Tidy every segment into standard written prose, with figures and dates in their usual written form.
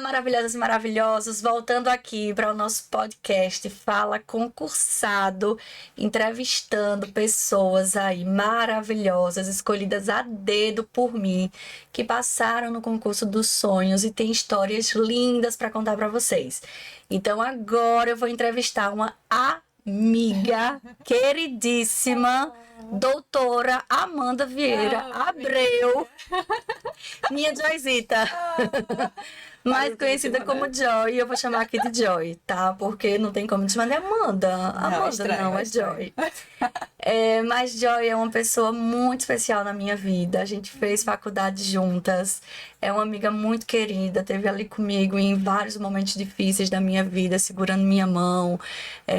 maravilhosas e maravilhosos, voltando aqui para o nosso podcast Fala Concursado, entrevistando pessoas aí maravilhosas, escolhidas a dedo por mim, que passaram no concurso dos sonhos e têm histórias lindas para contar para vocês. Então agora eu vou entrevistar uma amiga queridíssima, doutora Amanda Vieira Abreu, minha Joyzita, mais conhecida como Joy. Eu vou chamar aqui de Joy, tá? Porque não tem como te chamar de Amanda. Amanda não, é Joy. Mas Joy é uma pessoa muito especial na minha vida. A gente fez faculdade juntas. É uma amiga muito querida. Esteve ali comigo em vários momentos difíceis da minha vida, segurando minha mão,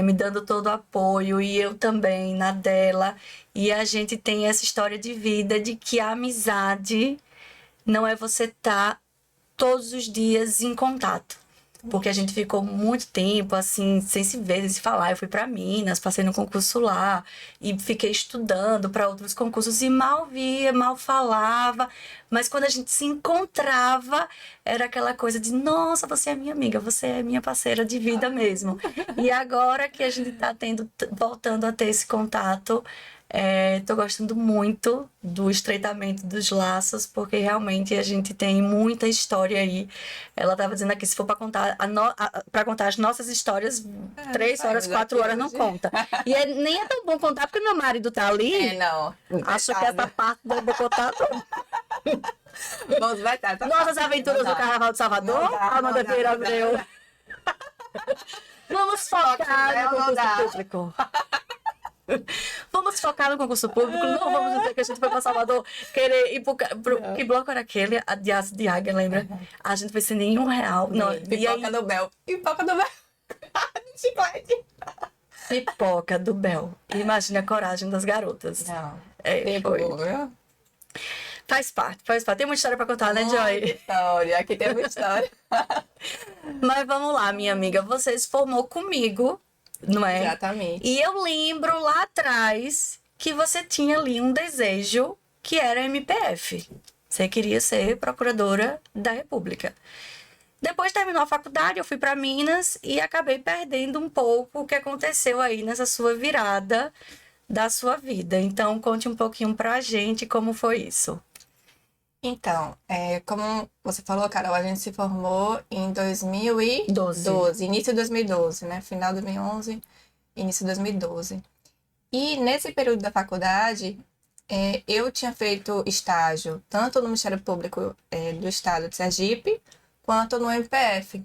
me dando todo o apoio. E eu também, na dela. E a gente tem essa história de vida de que a amizade não é você estar todos os dias em contato. Porque a gente ficou muito tempo, assim, sem se ver, sem se falar. Eu fui para Minas, passei no concurso lá e fiquei estudando para outros concursos e mal via, mal falava. Mas quando a gente se encontrava, era aquela coisa de, nossa, você é minha amiga, você é minha parceira de vida mesmo. E agora que a gente está voltando a ter esse contato, tô gostando muito do estreitamento dos laços, porque realmente a gente tem muita história aí. Ela estava dizendo aqui, se for para contar, para contar as nossas histórias, 3 horas, 4 horas não conta. E nem é tão bom contar, porque meu marido tá ali. Não. Acho que essa parte do contato. Vamos vetar. Nossas aventuras no Carnaval de Salvador, Amanda Vieira Abreu. Vamos focar no concurso público. Vamos focar no concurso público. Não vamos dizer que a gente foi para Salvador querer ir pro que bloco era aquele? A de Aço de Águia, lembra? A gente foi sem nenhum real. Não, Pipoca do Bel. Pipoca do Bel. Chiclete. Pipoca do Bel. Imagina a coragem das garotas. Não. Foi. Viu? Faz parte. Tem uma história para contar, né, Joy? História. Aqui tem uma história. Mas vamos lá, minha amiga. Você se formou comigo, não é? Exatamente. E eu lembro lá atrás que você tinha ali um desejo que era MPF. Você queria ser procuradora da República. Depois terminou a faculdade, eu fui para Minas e acabei perdendo um pouco o que aconteceu aí nessa sua virada da sua vida. Então, conte um pouquinho pra gente como foi isso. Então, como você falou, Carol, a gente se formou em 2012, início de 2012, né? Final de 2011, início de 2012. E nesse período da faculdade, eu tinha feito estágio tanto no Ministério Público do Estado de Sergipe, quanto no MPF.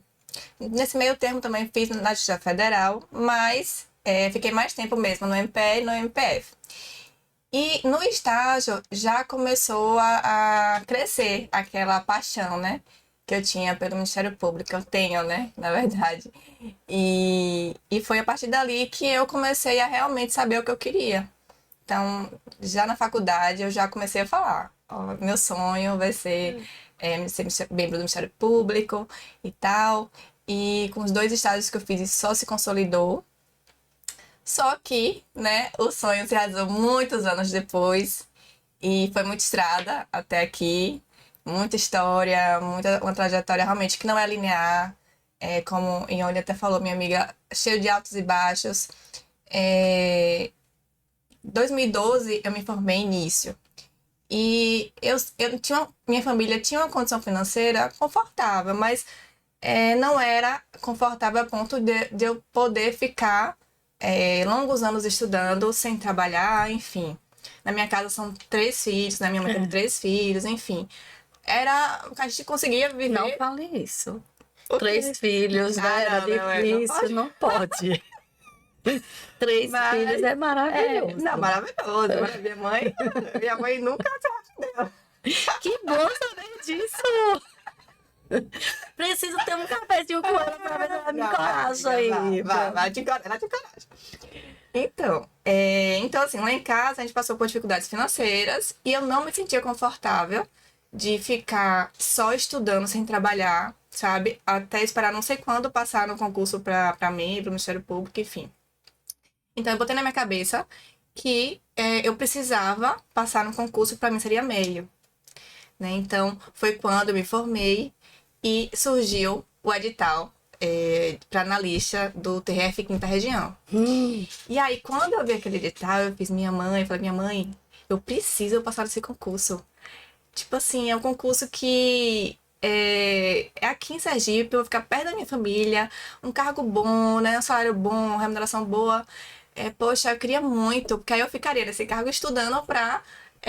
Nesse meio termo também fiz na Justiça Federal, mas fiquei mais tempo mesmo no MPE e no MPF. E no estágio já começou a crescer aquela paixão, né? Que eu tinha pelo Ministério Público, eu tenho, né? Na verdade. E foi a partir dali que eu comecei a realmente saber o que eu queria. Então, já na faculdade, eu já comecei a falar. Ó, meu sonho vai ser ser membro do Ministério Público e tal. E com os 2 estágios que eu fiz, isso só se consolidou. Só que, né, o sonho se realizou muitos anos depois e foi muita estrada até aqui, muita história, uma trajetória realmente que não é linear, como Ione até falou, minha amiga, cheio de altos e baixos. 2012 eu me formei início e minha família tinha uma condição financeira confortável, mas não era confortável a ponto de eu poder ficar longos anos estudando, sem trabalhar, enfim. Na minha casa são 3 filhos, na minha mãe teve 3 filhos, enfim. Era o que a gente conseguia viver. Não fale isso. 3 filhos, né? Era difícil, não pode. 3 filhos é maravilhoso. Não, maravilhoso. Minha mãe nunca se arrependeu. Que bom saber disso! Preciso ter um cafezinho com ela pra ver se ela me encoraja aí. Vai te encorajar. Então, assim, lá em casa a gente passou por dificuldades financeiras e eu não me sentia confortável de ficar só estudando sem trabalhar, sabe? Até esperar não sei quando passar no concurso pra mim, pro Ministério Público, enfim. Então eu botei na minha cabeça que eu precisava passar no concurso, pra mim seria meio. Né? Então foi quando eu me formei E surgiu o edital para analista do TRF Quinta Região. E aí, quando eu vi aquele edital, eu falei, minha mãe, eu preciso passar nesse concurso. Tipo assim, é um concurso que é aqui em Sergipe, eu vou ficar perto da minha família, um cargo bom, né? Um salário bom, remuneração boa. Poxa, eu queria muito, porque aí eu ficaria nesse cargo estudando pra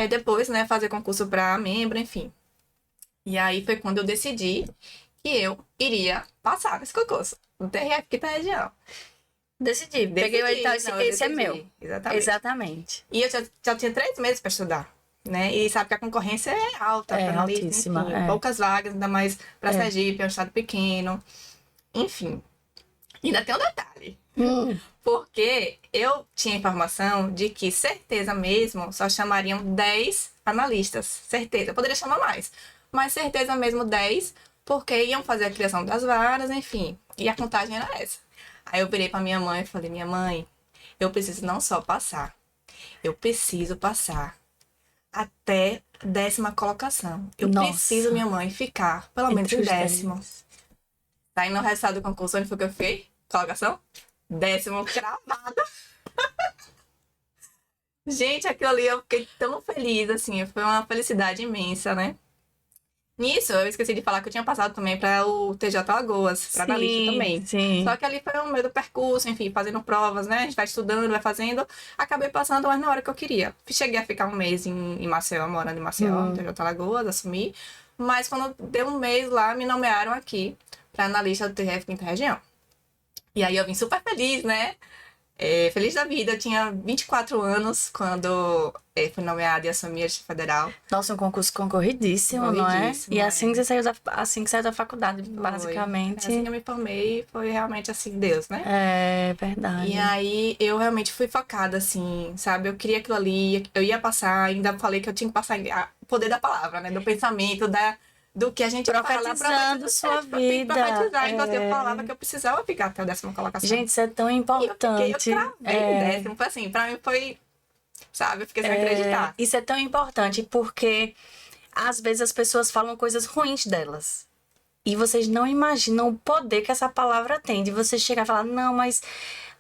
depois, né, fazer concurso pra membro, enfim. E aí foi quando eu decidi que eu iria passar nesse concurso, no TRF Quinta Região. Decidi. Peguei o edital e não, esse é meu. Exatamente. E eu já tinha 3 meses pra estudar, né? E sabe que a concorrência é alta, pra analista, altíssima. enfim, poucas vagas, ainda mais pra Sergipe, é um estado pequeno. Enfim. Ainda tem um detalhe. Porque eu tinha informação de que certeza mesmo só chamariam 10 analistas. Certeza. Eu poderia chamar mais. Mas certeza mesmo 10, porque iam fazer a criação das varas, enfim. E a contagem era essa. Aí eu virei pra minha mãe e falei, minha mãe, eu preciso não só passar, eu preciso passar até 10ª colocação. Eu preciso, minha mãe, ficar pelo menos em 10º. Tá indo no resultado do concurso, onde foi que eu fiquei? Colocação? 10º cravada. Gente, aquilo ali eu fiquei tão feliz, assim, foi uma felicidade imensa, né? Nisso, eu esqueci de falar que eu tinha passado também para o TJ Alagoas, para analista também. Sim. Só que ali foi no meio do percurso, enfim, fazendo provas, né? A gente vai estudando, vai fazendo. Acabei passando, mas na hora que eu queria. Cheguei a ficar um mês em Maceió, morando em Maceió, no TJ Alagoas, assumi. Mas quando deu um mês lá, me nomearam aqui para analista do TRF Quinta Região. E aí eu vim super feliz, né? Feliz da vida, eu tinha 24 anos quando fui nomeada e assumi a federal. Nossa, um concurso concorridíssimo, não é? E assim que você saiu da faculdade, basicamente. Assim que eu me formei, foi realmente assim, Deus, né? É verdade. E aí eu realmente fui focada, assim, sabe? Eu queria aquilo ali, eu ia passar, ainda falei que eu tinha que passar o poder da palavra, né? Do pensamento, do que a gente profetizando sua vida. Profetizar. Então, assim, eu falava que eu precisava ficar até a 10ª colocação. Gente, isso é tão importante. Eu cravei o 10º. Foi assim, pra mim foi, sabe? Eu fiquei sem acreditar. Isso é tão importante porque, às vezes, as pessoas falam coisas ruins delas. E vocês não imaginam o poder que essa palavra tem. De você chegar e falar, não, mas...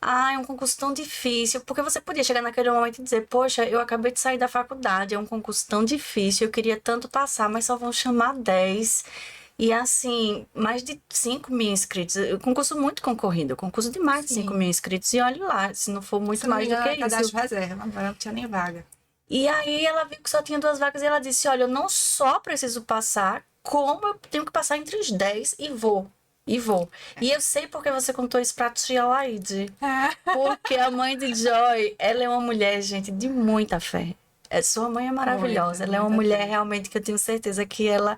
é um concurso tão difícil. Porque você podia chegar naquele momento e dizer, poxa, eu acabei de sair da faculdade, é um concurso tão difícil, eu queria tanto passar, mas só vão chamar 10. E assim, mais de 5 mil inscritos. Um concurso muito concorrido, concurso de mais de 5 mil inscritos. E olha lá, se não for muito mais do que isso. Cadastro reserva, agora não tinha nem vaga. E aí ela viu que só tinha 2 vagas e ela disse, olha, eu não só preciso passar, como eu tenho que passar entre os 10 e vou. E eu sei porque você contou isso pra tia Laide. Porque a mãe de Joy, ela é uma mulher, gente, de muita fé. Sua mãe é maravilhosa. Ela é uma mulher realmente que eu tenho certeza que ela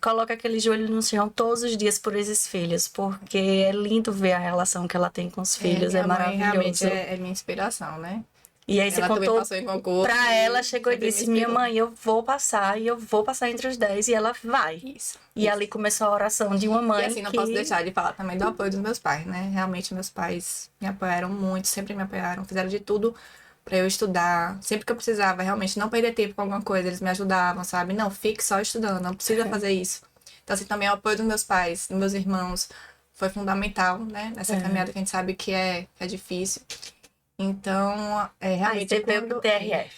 coloca aquele joelho no chão todos os dias por esses filhos. Porque é lindo ver a relação que ela tem com os filhos. É maravilhoso. Realmente é minha inspiração, né? E aí você contou pra ela, chegou e disse, minha mãe, eu vou passar, e eu vou passar entre os 10, e ela vai. Isso. Ali começou a oração de uma mãe. E assim, não posso deixar de falar também do apoio dos meus pais, né? Realmente, meus pais me apoiaram muito, sempre me apoiaram, fizeram de tudo pra eu estudar. Sempre que eu precisava, realmente, não perder tempo com alguma coisa, eles me ajudavam, sabe? Não, fique só estudando, não precisa fazer isso. Então, assim, também o apoio dos meus pais, dos meus irmãos, foi fundamental, né? Nessa caminhada que a gente sabe que é difícil. Então, realmente... Aí você veio pro TRF.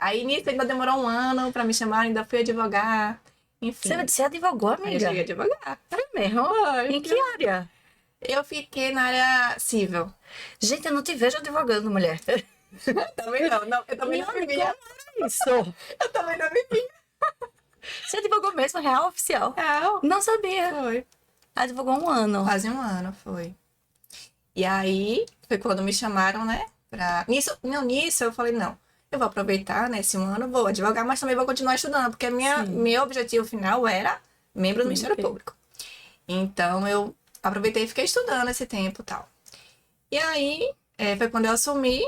Aí nisso ainda demorou um ano pra me chamar, ainda fui advogar, enfim. Você advogou, amiga? Aí eu cheguei a advogar. É mesmo? Em que área? Eu fiquei na área civil. Gente, eu não te vejo advogando, mulher. Também não. Eu também não me via. Isso. Eu também não me via. Você advogou mesmo, real, oficial? Real. Não sabia. Foi. Advogou um ano. Quase um ano, foi. E aí, foi quando me chamaram, né? Nisso eu falei, não. Eu vou aproveitar, né, esse ano, vou advogar, mas também vou continuar estudando, porque meu objetivo final era membro do Ministério Público. Então, eu aproveitei e fiquei estudando esse tempo e tal. E aí, foi quando eu assumi,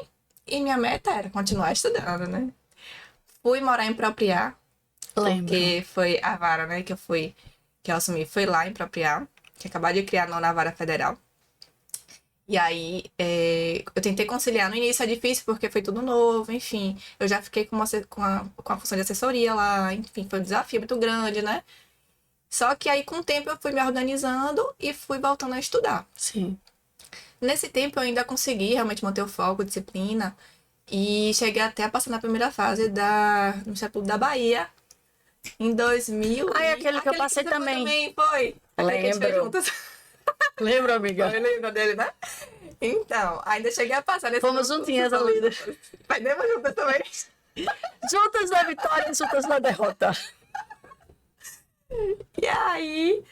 e minha meta era continuar estudando, né? Fui morar em Propriá, porque foi a vara, né, que eu assumi, foi lá em Propriá, que acabou de criar a 9ª Vara Federal. E aí, eu tentei conciliar. No início é difícil, porque foi tudo novo, enfim. Eu já fiquei com a função de assessoria lá, enfim, foi um desafio muito grande, né? Só que aí, com o tempo, eu fui me organizando e fui voltando a estudar. Sim. Nesse tempo, eu ainda consegui realmente manter o foco, disciplina. E cheguei até a passar na primeira fase no Instituto da Bahia, em 2000. Ah, é aquele que eu passei que você também. Foi. Aquele que a gente fez Lembro. juntas. Lembro, amiga. Foi, lembra dele, né? Então, ainda cheguei a passar nesse Fomos juntinhas ali. Fazemos juntas também. Juntas na vitória e juntas na derrota. E aí,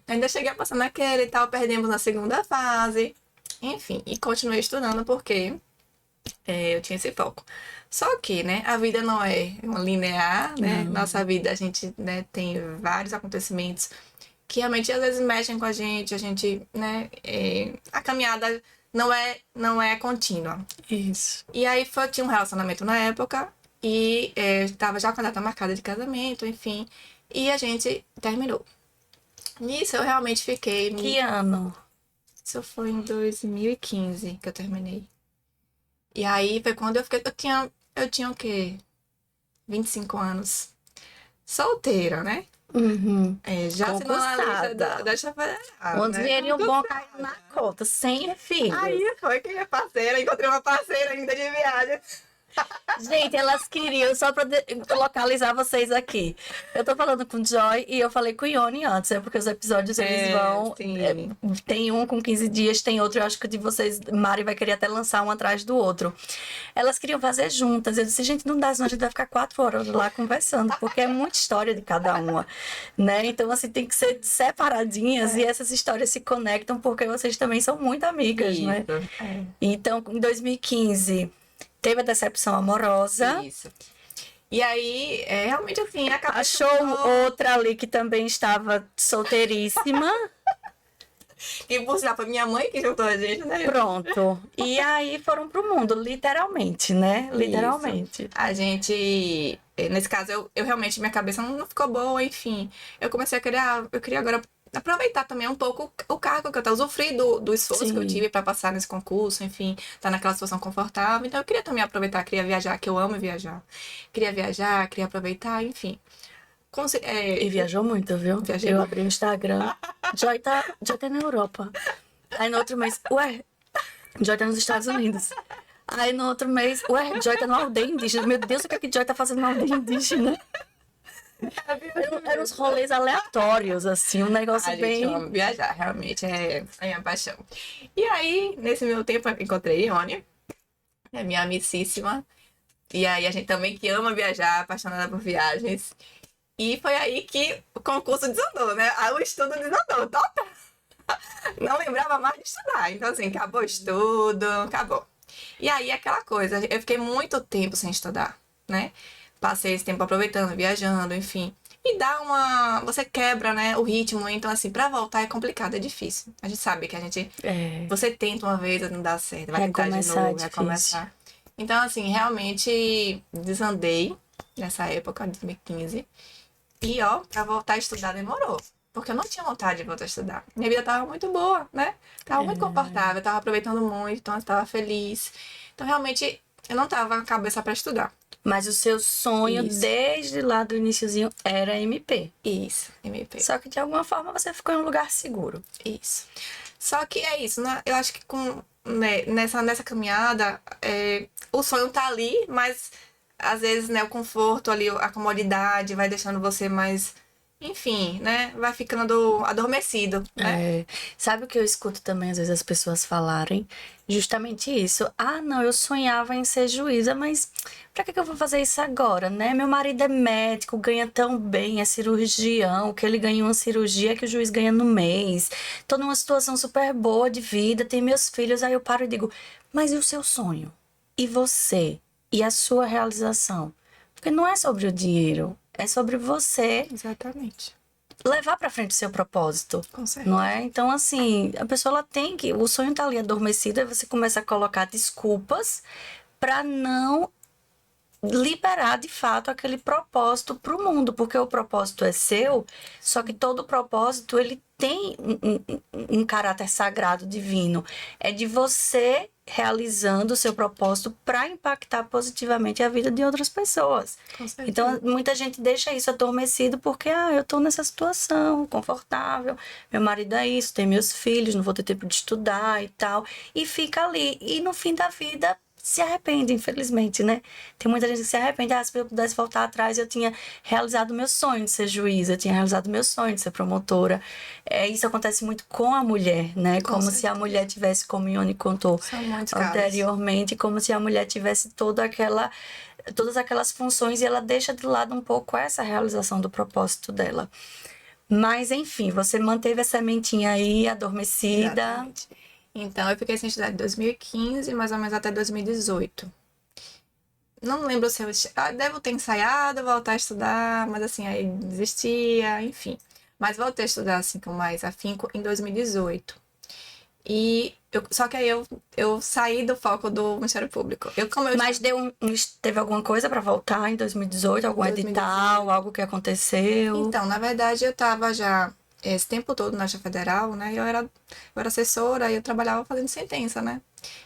ainda cheguei a passar naquele e tal, perdemos na segunda fase. Enfim, e continuei estudando porque eu tinha esse foco. Só que, né, a vida não é uma linear, né? Nossa vida, a gente, né, tem vários acontecimentos que realmente às vezes mexem com a gente, né, a caminhada não é contínua. Isso. E aí tinha um relacionamento na época e estava já com a data marcada de casamento, enfim, e a gente terminou. Nisso eu realmente fiquei... Que ano? Isso foi em 2015 que eu terminei. E aí foi quando eu fiquei... Eu tinha o quê? 25 anos. Solteira, né? Uhum. Já assinando a lista da Federal, Um né? dinheirinho bom caiu na conta, sem filhos. Aí foi que minha parceira, encontrei uma parceira ainda de viagem. Gente, elas queriam, só pra localizar vocês aqui. Eu tô falando com o Joy e eu falei com o Ione antes, porque os episódios eles vão. Sim. Tem um com 15 dias, tem outro, eu acho que o de vocês, Mari vai querer até lançar um atrás do outro. Elas queriam fazer juntas. Eu disse, gente, não dá, senão a gente vai ficar 4 horas lá conversando, porque é muita história de cada uma, né? Então, assim, tem que ser separadinhas e essas histórias se conectam porque vocês também são muito amigas, né? Então, em 2015. Teve a decepção amorosa. Isso. E aí, realmente assim, acabou. Achou outra ali que também estava solteiríssima. E por sinal, foi minha mãe que juntou a gente, né? Pronto. E aí foram pro mundo, literalmente, né? Literalmente. Isso. A gente, nesse caso, eu realmente, minha cabeça não ficou boa, enfim. Eu comecei a criar, eu queria agora aproveitar também um pouco o cargo que eu tava, usufruir do esforço que eu tive para passar nesse concurso, enfim, tá naquela situação confortável. Então eu queria também aproveitar, queria viajar, que eu amo viajar. Queria viajar, queria aproveitar, enfim. E viajou muito, viu? Viajei eu muito. abri o Instagram. Joy tá na Europa. Aí no outro mês, Joy tá nos Estados Unidos. Aí no outro mês, Joy tá numa aldeia indígena. Meu Deus, o que Joy tá fazendo na aldeia indígena? Eram uns rolês aleatórios, assim, um negócio bem... Eu amo viajar, realmente, é a minha paixão. E aí, nesse meu tempo, eu encontrei Ione, minha amicíssima. E aí, a gente também que ama viajar, apaixonada por viagens. E foi aí que o concurso desandou, né? O estudo desandou, total. Não lembrava mais de estudar. Então, assim, acabou o estudo, acabou. E aí, aquela coisa, eu fiquei muito tempo sem estudar, né? Passei esse tempo aproveitando, viajando, enfim. E você quebra, né, o ritmo. Então, assim, pra voltar é complicado, é difícil. A gente sabe que você tenta uma vez, não dá certo. Vai tentar de novo, vai começar. Então, assim, realmente desandei nessa época, 2015. E, pra voltar a estudar demorou. Porque eu não tinha vontade de voltar a estudar. Minha vida tava muito boa, né? Tava muito confortável, tava aproveitando muito, então eu tava feliz. Então, realmente, eu não tava com a cabeça pra estudar. Mas o seu sonho, desde lá do iniciozinho, era MP. Isso, MP. Só que, de alguma forma, você ficou em um lugar seguro. Isso. Só que é isso, né? Eu acho que nessa caminhada, o sonho tá ali, mas às vezes, né, o conforto ali, a comodidade vai deixando você mais... Enfim, né? Vai ficando adormecido, né? Sabe o que eu escuto também, às vezes, as pessoas falarem? Justamente isso. Ah, não, eu sonhava em ser juíza, mas pra que eu vou fazer isso agora, né? Meu marido é médico, ganha tão bem, é cirurgião, que ele ganha uma cirurgia que o juiz ganha no mês. Tô numa situação super boa de vida, tenho meus filhos, aí eu paro e digo, mas e o seu sonho? E você? E a sua realização? Porque não é sobre o dinheiro. É sobre você. Exatamente. Levar pra frente o seu propósito. Com certeza. Não é? Então, assim, a pessoa ela tem que... O sonho tá ali adormecido, aí você começa a colocar desculpas pra não liberar, de fato, aquele propósito pro mundo. Porque o propósito é seu, só que todo propósito, ele tem um caráter sagrado, divino. É de você realizando o seu propósito para impactar positivamente a vida de outras pessoas. Então, muita gente deixa isso adormecido porque, eu tô nessa situação confortável, meu marido é isso, tem meus filhos, não vou ter tempo de estudar e tal, e fica ali. E no fim da vida se arrepende, infelizmente, né? Tem muita gente que se arrepende. Se eu pudesse voltar atrás, eu tinha realizado o meu sonho de ser juíza, eu tinha realizado o meu sonho de ser promotora. Isso acontece muito com a mulher, né? Como se a mulher tivesse, como Ione contou anteriormente, como se a mulher tivesse todas aquelas funções e ela deixa de lado um pouco essa realização do propósito dela. Mas, enfim, você manteve a sementinha aí adormecida. Exatamente. Então, eu fiquei sem estudar de 2015, mais ou menos até 2018. Não lembro se eu... devo ter ensaiado, voltar a estudar, mas assim, aí desistia, enfim. Mas voltei a estudar, assim, com mais afinco em 2018. Só que aí eu saí do foco do Ministério Público. Mas teve alguma coisa para voltar em 2018? Algum 2018. Edital, algo que aconteceu? Então, na verdade, eu estava já esse tempo todo na Federal, né? Eu era assessora e eu trabalhava fazendo sentença, né?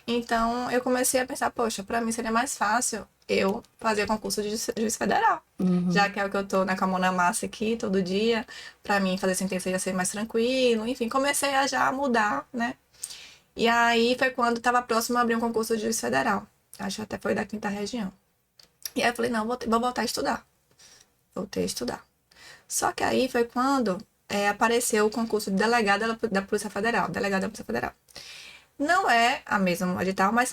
Então, eu comecei a pensar, poxa, para mim seria mais fácil eu fazer concurso de juiz federal. Já que é o que eu tô, né, com a mão na massa aqui todo dia. Para mim, fazer sentença ia ser mais tranquilo. Enfim, comecei a já mudar, né? E aí foi quando estava próximo a abrir um concurso de juiz federal. Acho que até foi da 5ª região. E aí eu falei, não, vou voltar a estudar. Voltei a estudar. Só que aí foi quando apareceu o concurso de delegado da Polícia Federal. Delegado da Polícia Federal. Não é a mesma edital, mas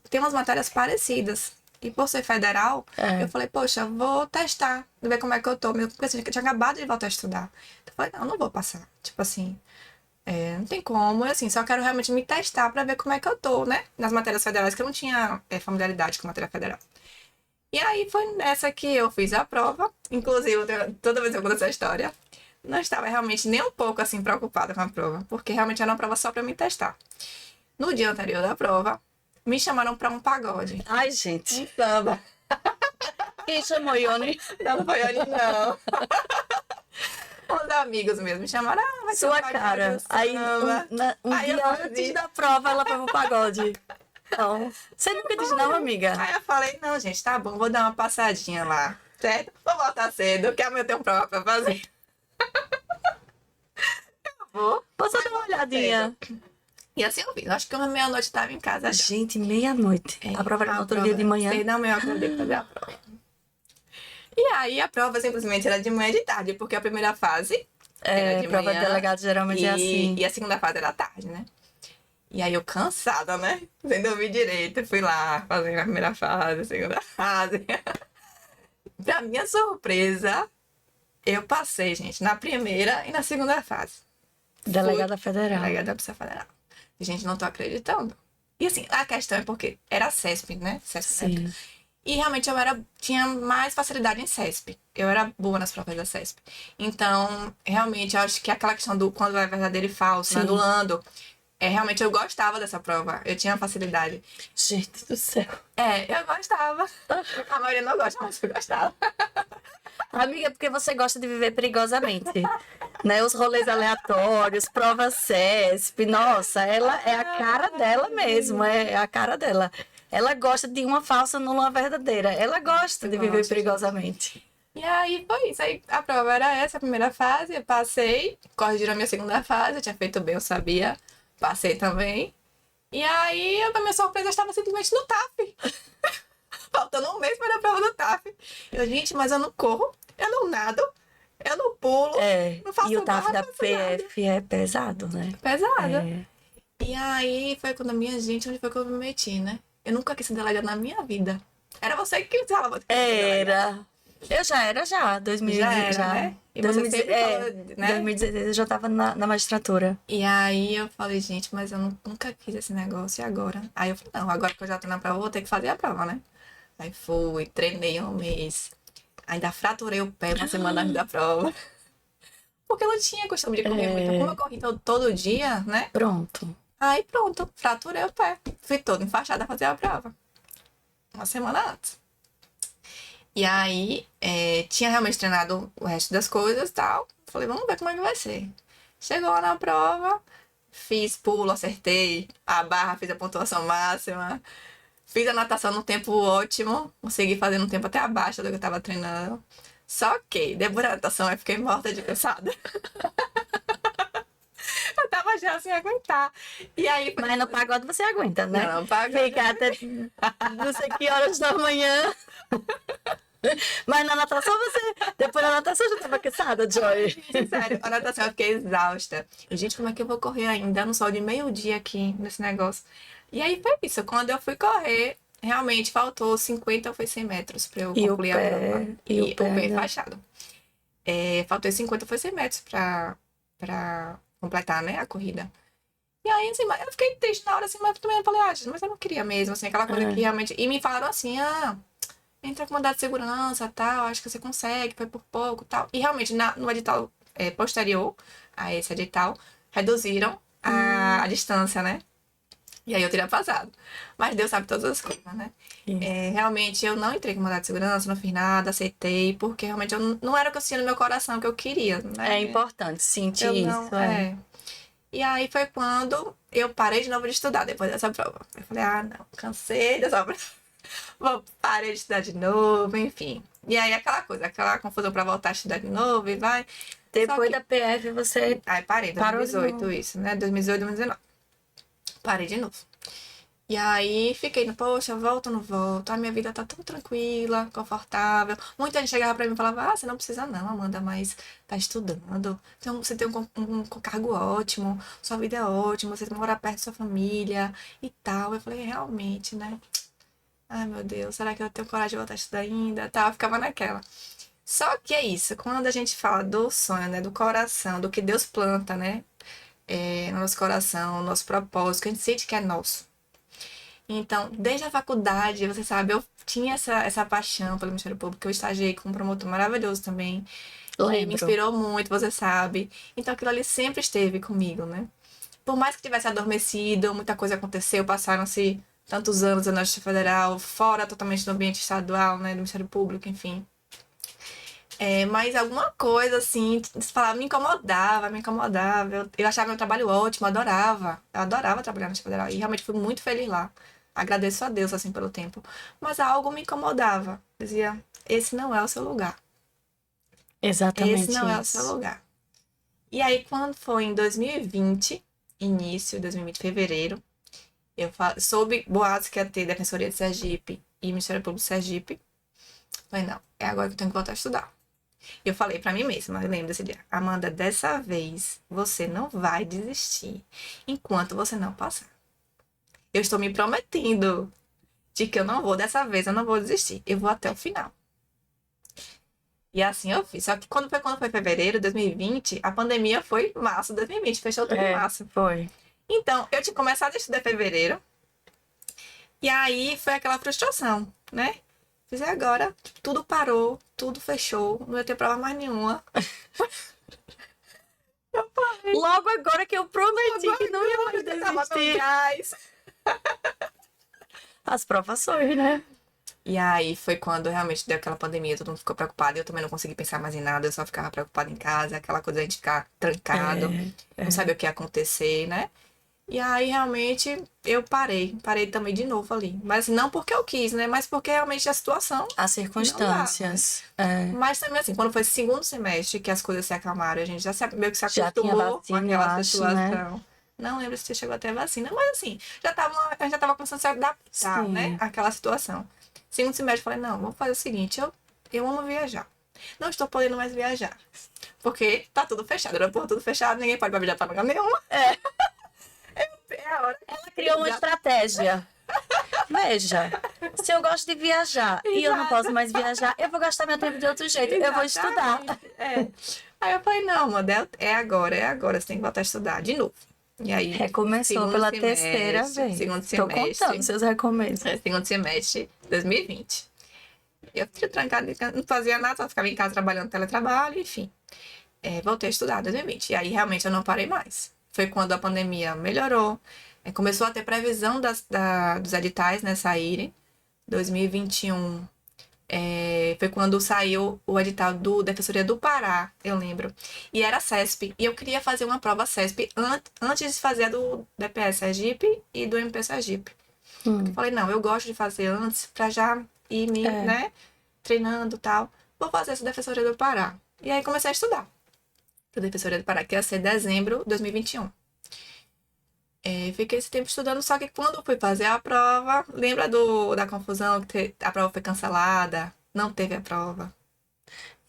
tem umas matérias parecidas. E por ser federal, eu falei, poxa, vou testar, ver como é que eu tô. Porque assim, eu tinha acabado de voltar a estudar. Então eu falei, não vou passar. Tipo assim, não tem como, assim, só quero realmente me testar pra ver como é que eu tô, né? Nas matérias federais, que eu não tinha familiaridade com matéria federal. E aí foi nessa que eu fiz a prova. Inclusive, toda vez que eu conto essa história, não estava realmente nem um pouco, assim, preocupada com a prova. Porque realmente era uma prova só pra me testar. No dia anterior da prova, me chamaram pra um pagode. Ai, gente. Um samba. Quem chamou Ione? Não foi Ione, não. Os amigos mesmo me chamaram, vai ter Sua cara. Aí, dia antes da prova, ela foi pro pagode. Não. Você nunca disse não, amiga? Aí eu falei, não, gente, tá bom, vou dar uma passadinha lá, certo? Vou voltar cedo, que amanhã eu tenho prova pra fazer. Eu vou. Posso dar uma olhadinha? E assim eu fiz. Acho que uma meia-noite tava em casa já. Gente, meia-noite. A prova era no outro dia de manhã. Sei não, eu acordei pra fazer a prova. E aí a prova simplesmente era de manhã e de tarde, porque a primeira fase era de prova manhã. De delegado geralmente é assim. E a segunda fase era à tarde, né? E aí eu cansada, né? Sem dormir direito, fui lá fazendo a primeira fase, a segunda fase. Pra minha surpresa, eu passei, gente, na primeira e na segunda fase. Delegada Federal. Delegada da Polícia Federal. Gente, não tô acreditando. E assim, a questão é porque era CESP, né? CESP, sim. Né? E realmente tinha mais facilidade em CESP. Eu era boa nas provas da CESP. Então, realmente, eu acho que aquela questão do quando é verdadeiro e falso, né? Anulando. Realmente eu gostava dessa prova. Eu tinha facilidade. Gente do céu. Eu gostava. A maioria não gosta, mas eu gostava. Amiga, porque você gosta de viver perigosamente. Né? Os rolês aleatórios, prova CESP. Nossa, ela é a cara dela mesmo. É a cara dela. Ela gosta de uma falsa numa verdadeira. Ela gosta de viver perigosamente. E aí foi isso. Aí a prova era essa, a primeira fase. Eu passei. Corrigiram a minha segunda fase. Eu tinha feito bem, eu sabia. Passei também. E aí, a minha surpresa, eu estava simplesmente no TAF. Faltando um mês para a prova do TAF. Eu, gente, mas eu não corro, eu não nado, eu não pulo, não faço nada. E o TAF da PF é pesado, né? Pesado. E aí, foi quando a minha gente, onde foi que eu me meti, né? Eu nunca quis ser delegada na minha vida. Era você que falava. Era. Eu já era, 2016 já. Né? E você sempre falou, né? 2016 eu já tava na magistratura. E aí eu falei, gente, mas eu nunca quis esse negócio, e agora? Aí eu falei, não, agora que eu já tô na prova, eu vou ter que fazer a prova, né? Aí fui, treinei um mês. Ainda fraturei o pé uma semana antes da prova. Porque eu não tinha costume de correr muito. Como eu corri todo dia, né? Pronto. Aí pronto, fraturei o pé. Fui toda enfaixada a fazer a prova. Uma semana antes. E aí, tinha realmente treinado o resto das coisas e tal. Falei, vamos ver como é que vai ser. Chegou lá na prova, Fiz pulo, acertei a barra, fiz a pontuação máxima. Fiz a natação num tempo ótimo. Consegui fazer num tempo até abaixo do que eu tava treinando. Só que, depois da natação, eu fiquei morta de cansada. Eu tava já sem aguentar. E aí... Mas no pagode você aguenta, né? Não, pagode. Ficar até não sei que horas da manhã. Mas na natação depois da natação já tava cansada, Joy. Sério, a natação eu fiquei exausta. E, gente, como é que eu vou correr ainda no sol de meio-dia aqui, nesse negócio? E aí foi isso. Quando eu fui correr, realmente faltou 50 ou foi 100 metros pra eu concluir a prova. E o pé fachado. Faltou 50 ou foi 100 metros pra completar, né, a corrida. E aí, assim, eu fiquei triste na hora, assim, mas também eu falei, mas eu não queria mesmo, assim, aquela coisa que realmente... E me falaram assim, entra com mandado de segurança, tal, acho que você consegue, foi por pouco, tal. E realmente, no edital posterior a esse edital, reduziram a distância, né? E aí eu teria passado. Mas Deus sabe todas as coisas, né? Realmente, eu não entrei com mandado de segurança, não fiz nada, aceitei, porque realmente não era o que eu tinha no meu coração, que eu queria, né? É importante sentir isso, E aí foi quando eu parei de novo de estudar, depois dessa prova. Eu falei, não, cansei dessa prova. Parei de estudar de novo, enfim. E aí aquela confusão pra voltar a estudar de novo e vai. Depois da PF você... Aí parei, 2018 isso, né? 2018, 2019. Parei de novo. E aí fiquei, poxa, volto ou não volto? A minha vida tá tão tranquila, confortável. Muita gente chegava pra mim e falava, você não precisa não, Amanda, mas tá estudando. Então, você tem um cargo ótimo, sua vida é ótima, você mora perto da sua família e tal. Eu falei, realmente, né? Ai, meu Deus, será que eu tenho coragem de voltar a estudar ainda? Tá, eu ficava naquela. Só que é isso, quando a gente fala do sonho, né, do coração, do que Deus planta, né, no nosso coração, no nosso propósito, que a gente sente que é nosso. Então, desde a faculdade, você sabe, eu tinha essa paixão pelo Ministério Público, eu estagiei com um promotor maravilhoso também, que me inspirou muito, você sabe. Então, aquilo ali sempre esteve comigo, né. Por mais que tivesse adormecido, muita coisa aconteceu, passaram-se tantos anos na Justiça Federal, fora totalmente do ambiente estadual, né, do Ministério Público, enfim. Mas alguma coisa, assim, falava, me incomodava. Eu achava meu trabalho ótimo, eu adorava trabalhar na Justiça Federal, e realmente fui muito feliz lá. Agradeço a Deus, assim, pelo tempo. Mas algo me incomodava. Dizia, esse não é o seu lugar. Exatamente esse não é o seu lugar. E aí, quando foi em 2020, início de 2020, fevereiro, eu soube boatos que ia ter Defensoria de Sergipe e Ministério Público de Sergipe. Falei, não, é agora que eu tenho que voltar a estudar. Eu falei pra mim mesma, eu lembro desse dia, Amanda, dessa vez você não vai desistir enquanto você não passar. Eu estou me prometendo de que dessa vez eu não vou desistir. Eu vou até o final. E assim eu fiz. Só que quando foi fevereiro de 2020, a pandemia foi março de 2020, fechou tudo em março. Foi. Então, eu tinha começado a estudar em fevereiro. E aí foi aquela frustração, né? Fiz agora, tudo parou, tudo fechou, não ia ter prova mais nenhuma. Eu falei, logo agora que eu prometi que não ia mais desistir. As provações, né? E aí foi quando realmente deu aquela pandemia, todo mundo ficou preocupado. Eu também não consegui pensar mais em nada, eu só ficava preocupada em casa, aquela coisa de a gente ficar trancado, não sabia o que ia acontecer, né? E aí, realmente, eu parei também de novo ali. Mas não porque eu quis, né? Mas porque realmente a situação... As circunstâncias. Mas também, assim, quando foi segundo semestre, que as coisas se acalmaram, a gente já meio que se acostumou com aquela situação. Né? Não lembro se chegou até a vacina, mas assim, a gente já tava começando a se adaptar, né? Àquela situação. Segundo semestre, eu falei, não, vamos fazer o seguinte, eu amo viajar. Não estou podendo mais viajar. Porque tá tudo fechado, aeroporto tudo fechado, ninguém pode viajar pra lugar nenhum. Ela criou uma estratégia. Veja, se eu gosto de viajar e eu não posso mais viajar, eu vou gastar meu tempo de outro jeito. Eu vou estudar. Aí eu falei, não, Amanda, é agora, você tem que voltar a estudar de novo. E aí, recomeçou pela terceira vez. Segundo semestre. Tô contando seus recomeços. Segundo semestre, 2020. Eu fiquei trancada, não fazia nada, só ficava em casa trabalhando teletrabalho, enfim. Voltei a estudar em 2020. E aí, realmente, eu não parei mais. Foi quando a pandemia melhorou. Começou a ter previsão dos editais, né, saírem. 2021 Foi quando saiu o edital do Defensoria do Pará, eu lembro. E era CESP. E eu queria fazer uma prova CESP antes de fazer a do DPS Sergipe e do MP Sergipe. Eu falei, não, eu gosto de fazer antes pra já ir me, né, treinando e tal. Vou fazer essa Defensoria do Pará. E aí comecei a estudar. A Defensoria do Pará, que ia ser dezembro de 2021. Fiquei esse tempo estudando, só que quando fui fazer a prova, lembra da confusão que a prova foi cancelada? Não teve a prova.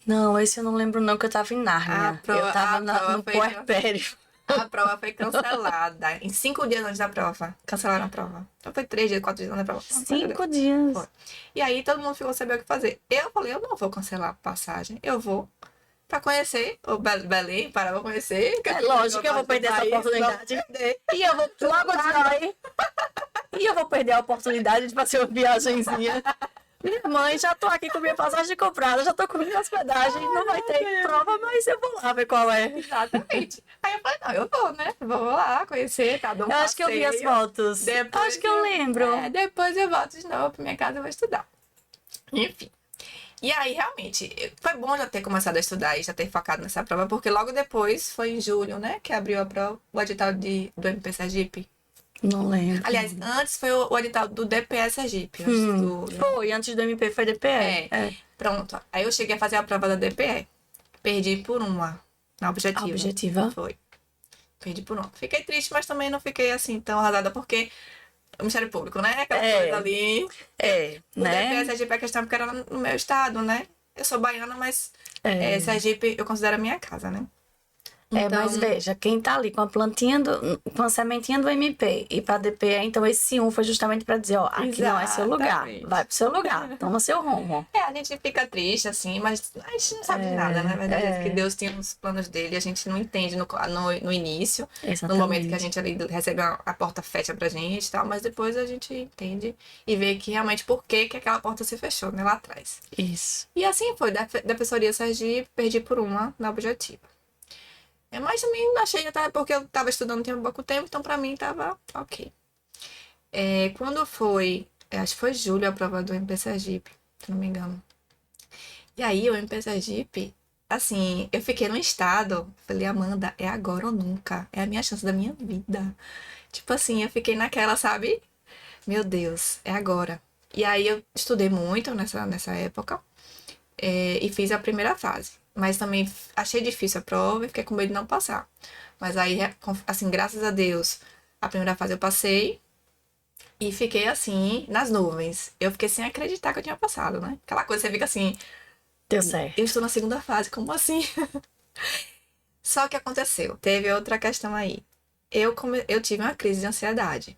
Não, esse eu não lembro não, que eu tava em Nárnia. Eu tava no puerpério. A prova foi cancelada. Em 5 dias antes da prova. Cancelaram a prova. Então foi 3 dias, 4 dias antes da prova. 5 dias. Foi. E aí todo mundo ficou sabendo o que fazer. Eu falei, eu não vou cancelar a passagem. Eu vou pra conhecer o Belém, para eu conhecer. É lógico que eu vou perder essa oportunidade. E eu vou logo dizer. E eu vou perder a oportunidade de fazer uma viagenzinha. Minha mãe, já tô aqui com minha passagem comprada, já tô com minha hospedagem, não vai ter prova, mas eu vou lá ver qual é. Exatamente. Aí eu falei, não, eu vou, né? Vou lá conhecer, tá? Eu acho que eu vi as fotos. Acho que eu lembro. Depois eu volto de novo pra minha casa e vou estudar. Enfim. E aí, realmente, foi bom já ter começado a estudar e já ter focado nessa prova, porque logo depois, foi em julho, né, que abriu a prova, o edital do MP Sergipe. Não lembro. Aliás, antes foi o edital do DPS Sergipe. Foi, antes do MP foi DPE. Pronto. Aí eu cheguei a fazer a prova da DPE. Perdi por uma, na objetiva. A objetiva? Foi. Perdi por uma. Fiquei triste, mas também não fiquei assim tão arrasada, porque o Ministério Público, né? Aquela coisa ali. O DPS Sergipe é questão porque era no meu estado, né? Eu sou baiana, mas Sergipe eu considero a minha casa, né? Então... mas veja, quem tá ali com a plantinha, com a sementinha do MP e pra DPE, então esse foi justamente pra dizer, ó, aqui não é seu lugar, vai pro seu lugar, toma seu rumo. A gente fica triste, assim, mas a gente não sabe de nada, né? Na verdade, é que Deus tem os planos dele, a gente não entende no início, no momento que a gente ali recebe a porta fecha pra gente e tal, mas depois a gente entende e vê que realmente por que aquela porta se fechou, né, lá atrás. Isso. E assim foi, da Defensoria Sergipe, perdi por uma na objetiva. Mas também achei até porque eu tava estudando tinha pouco tempo, então pra mim tava ok. Quando foi, acho que foi julho a prova do MP Sergipe, se não me engano. E aí o MP Sergipe, assim, eu fiquei num estado, falei, Amanda, é agora ou nunca, é a minha chance da minha vida. Tipo assim, eu fiquei naquela, sabe? Meu Deus, é agora. E aí eu estudei muito nessa época e fiz a primeira fase. Mas também achei difícil a prova e fiquei com medo de não passar. Mas aí, assim, graças a Deus, a primeira fase eu passei e fiquei, assim, nas nuvens. Eu fiquei sem acreditar que eu tinha passado, né? Aquela coisa, você fica assim... Deu certo. Eu estou na segunda fase, como assim? Só que aconteceu. Teve outra questão aí. Eu tive uma crise de ansiedade.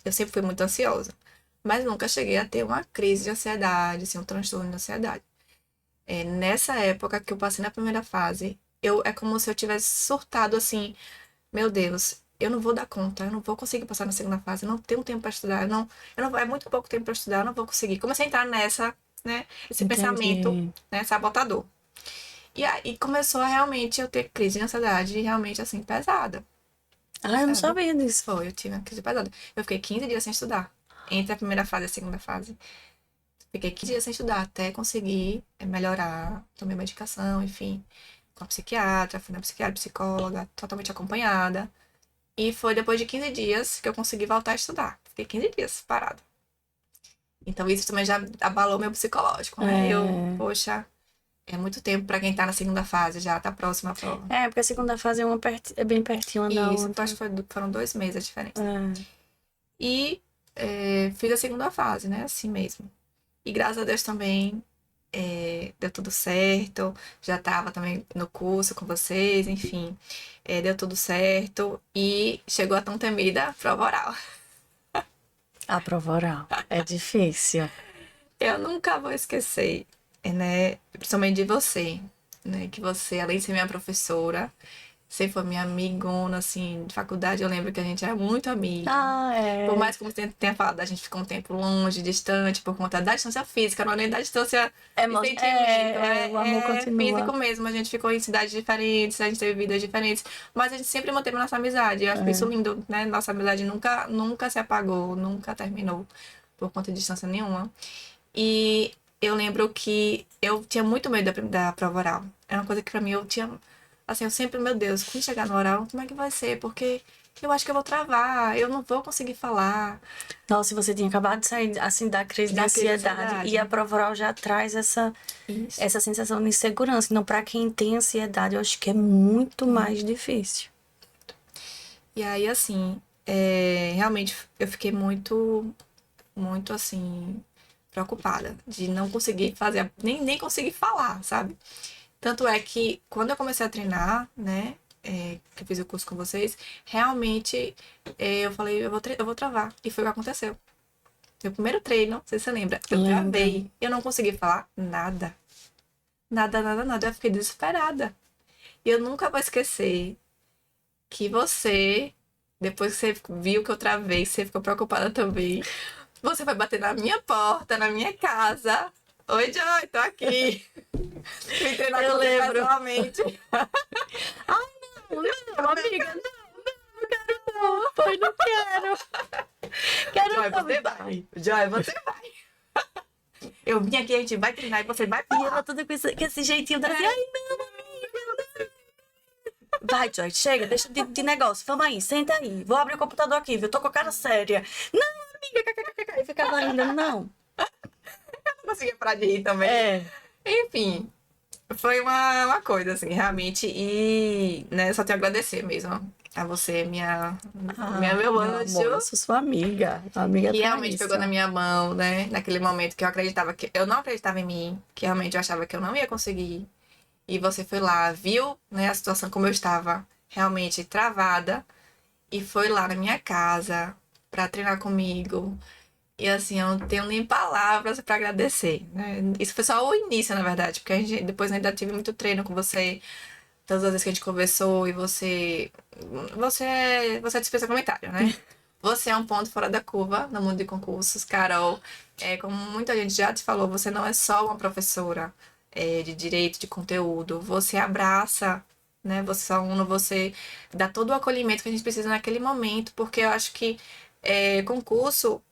Eu sempre fui muito ansiosa. Mas nunca cheguei a ter uma crise de ansiedade, assim, um transtorno de ansiedade. Nessa época que eu passei na primeira fase, é como se eu tivesse surtado assim, meu Deus, eu não vou dar conta, eu não vou conseguir passar na segunda fase, eu não tenho tempo para estudar, é muito pouco tempo para estudar, eu não vou conseguir. Comecei a entrar nessa, né, esse pensamento, né, sabotador. E aí começou a realmente eu ter crise de ansiedade realmente assim, pesada. Eu não sabia disso. Foi, eu tive uma crise pesada. Eu fiquei 15 dias sem estudar, entre a primeira fase e a segunda fase. Fiquei 15 dias sem estudar até conseguir melhorar, tomei medicação, enfim, com a psiquiatra, fui na psiquiatra, psicóloga, totalmente acompanhada. E foi depois de 15 dias que eu consegui voltar a estudar. Fiquei 15 dias parada. Então isso também já abalou meu psicológico, né? Poxa, é muito tempo pra quem tá na segunda fase, já tá próxima à prova. Porque a segunda fase é bem pertinho da outra. Isso, então acho que foram 2 meses a diferença. E fiz a segunda fase, né? Assim mesmo. E graças a Deus também deu tudo certo. Já estava também no curso com vocês, enfim. Deu tudo certo. E chegou a tão temida prova oral. A prova oral. É difícil. Eu nunca vou esquecer, né? Principalmente de você, né? Que você, além de ser minha professora, você foi minha amigona, assim, de faculdade. Eu lembro que a gente era muito amiga. Por mais que você tenha falado, a gente ficou um tempo longe, distante, por conta da distância física, não é nem da distância de sentimento. O amor continua. Físico mesmo. A gente ficou em cidades diferentes, a gente teve vidas diferentes. Mas a gente sempre manteve nossa amizade. Eu acho isso lindo, né? Nossa amizade nunca se apagou, nunca terminou por conta de distância nenhuma. E eu lembro que eu tinha muito medo da prova oral. Era uma coisa que pra mim eu tinha... Assim, eu sempre, meu Deus, quando chegar no oral, como é que vai ser? Porque eu acho que eu vou travar, eu não vou conseguir falar. Nossa, você tinha acabado de sair, assim, da crise de ansiedade. E a prova oral já traz essa sensação de insegurança. Então, pra quem tem ansiedade, eu acho que é muito mais difícil. E aí, assim, realmente eu fiquei muito, muito, assim, preocupada de não conseguir fazer, nem conseguir falar, sabe? Tanto é que quando eu comecei a treinar, né, que eu fiz o curso com vocês, realmente eu falei, eu vou travar. E foi o que aconteceu. Meu primeiro treino, não sei se você lembra, eu travei. Eu não consegui falar nada. Nada, nada, nada. Eu fiquei desesperada. E eu nunca vou esquecer que você, depois que você viu que eu travei, você ficou preocupada também. Você foi bater na minha porta, na minha casa. Oi, Joy, tô aqui. Vim treinar com você pessoalmente. Ai, não, amiga, não quero não. Pois não quero. Joy, você vai. Joy, você vai. Eu vim aqui, a gente vai treinar e você vai falar. E ela toda com esse jeitinho da ai, não, amiga, não. Vai, Joy, chega, deixa de negócio. Vamos aí, senta aí. Vou abrir o computador aqui, viu? Eu tô com a cara séria. Não, amiga, e ficava ainda, não. Eu não conseguia parar de rir também. Enfim, foi uma coisa, assim, realmente. E, né, só tenho a agradecer mesmo a você, meu anjo. Amor, eu sou sua amiga. Amiga que realmente pegou na minha mão, né? Naquele momento que eu não acreditava em mim, que realmente eu achava que eu não ia conseguir. E você foi lá, viu, né, a situação como eu estava realmente travada e foi lá na minha casa pra treinar comigo. E assim, eu não tenho nem palavras pra agradecer, né? Isso foi só o início, na verdade, porque a gente depois ainda tive muito treino com você, todas as vezes que a gente conversou e você dispensa comentário, né? Você é um ponto fora da curva no mundo de concursos, Carol. Como muita gente já te falou, você não é só uma professora de direito, de conteúdo. Você abraça, né? Você é aluno, você dá todo o acolhimento que a gente precisa naquele momento, porque eu acho que concurso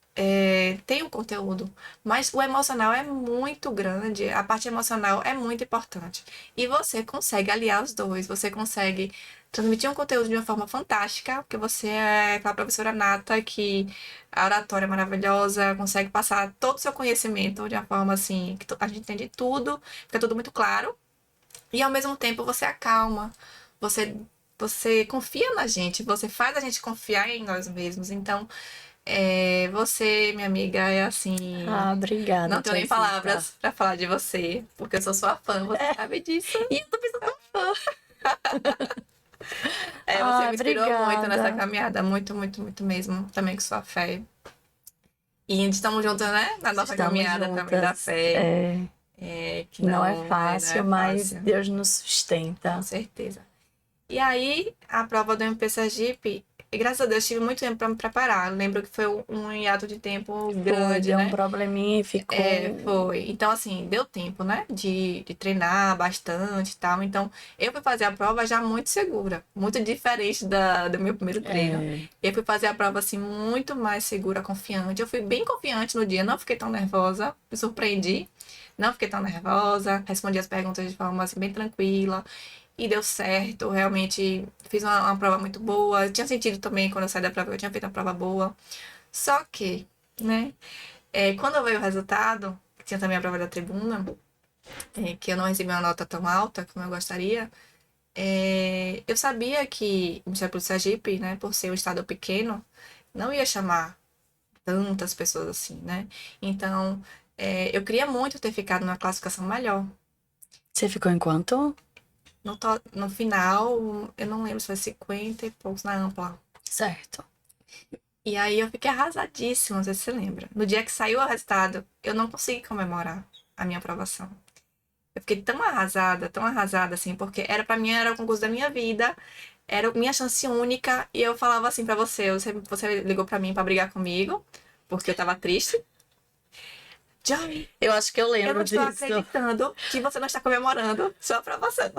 tem um conteúdo, mas o emocional é muito grande, a parte emocional é muito importante. E você consegue aliar os dois, você consegue transmitir um conteúdo de uma forma fantástica, porque você é aquela professora nata que a oratória é maravilhosa, consegue passar todo o seu conhecimento de uma forma assim, que a gente entende tudo, fica tudo muito claro, e ao mesmo tempo você acalma, você, você confia na gente, você faz a gente confiar em nós mesmos, então você, minha amiga, é assim. Obrigada. Não tenho nem palavras pra falar de você, porque eu sou sua fã, você sabe disso. E eu também sou tão fã. Você me inspirou muito nessa caminhada, muito, muito, muito mesmo. Também com sua fé. E estamos juntas, né? Na nossa caminhada também da fé. Que não é fácil, mas Deus nos sustenta. Com certeza. E aí, a prova do MP Sergipe, e graças a Deus tive muito tempo para me preparar. Eu lembro que foi um hiato de tempo grande, deu né? um probleminha e ficou... Foi. Então, assim, deu tempo, né? De treinar bastante e tal. Então, eu fui fazer a prova já muito segura. Muito diferente do meu primeiro treino. Eu fui fazer a prova, assim, muito mais segura, confiante. Eu fui bem confiante no dia, não fiquei tão nervosa. Me surpreendi. Não fiquei tão nervosa. Respondi as perguntas de forma, assim, bem tranquila. E deu certo, realmente fiz uma prova muito boa. Eu tinha sentido também quando eu saí da prova, eu tinha feito uma prova boa. Só que, né, quando veio o resultado, que tinha também a prova da tribuna, que eu não recebi uma nota tão alta como eu gostaria, eu sabia que o Ministério Público do Sergipe, né, por ser um estado pequeno, não ia chamar tantas pessoas assim, né? Então, eu queria muito ter ficado numa classificação melhor. Você ficou em quanto? No final, eu não lembro se foi 50 e poucos na ampla. Certo. E aí eu fiquei arrasadíssima, não sei se você lembra. No dia que saiu o resultado, eu não consegui comemorar a minha aprovação. Eu fiquei tão arrasada, assim, porque pra mim era o concurso da minha vida, era minha chance única, e eu falava assim pra você ligou pra mim pra brigar comigo, porque eu tava triste. Joy, eu acho que eu lembro disso. Eu não estou acreditando que você não está comemorando sua aprovação.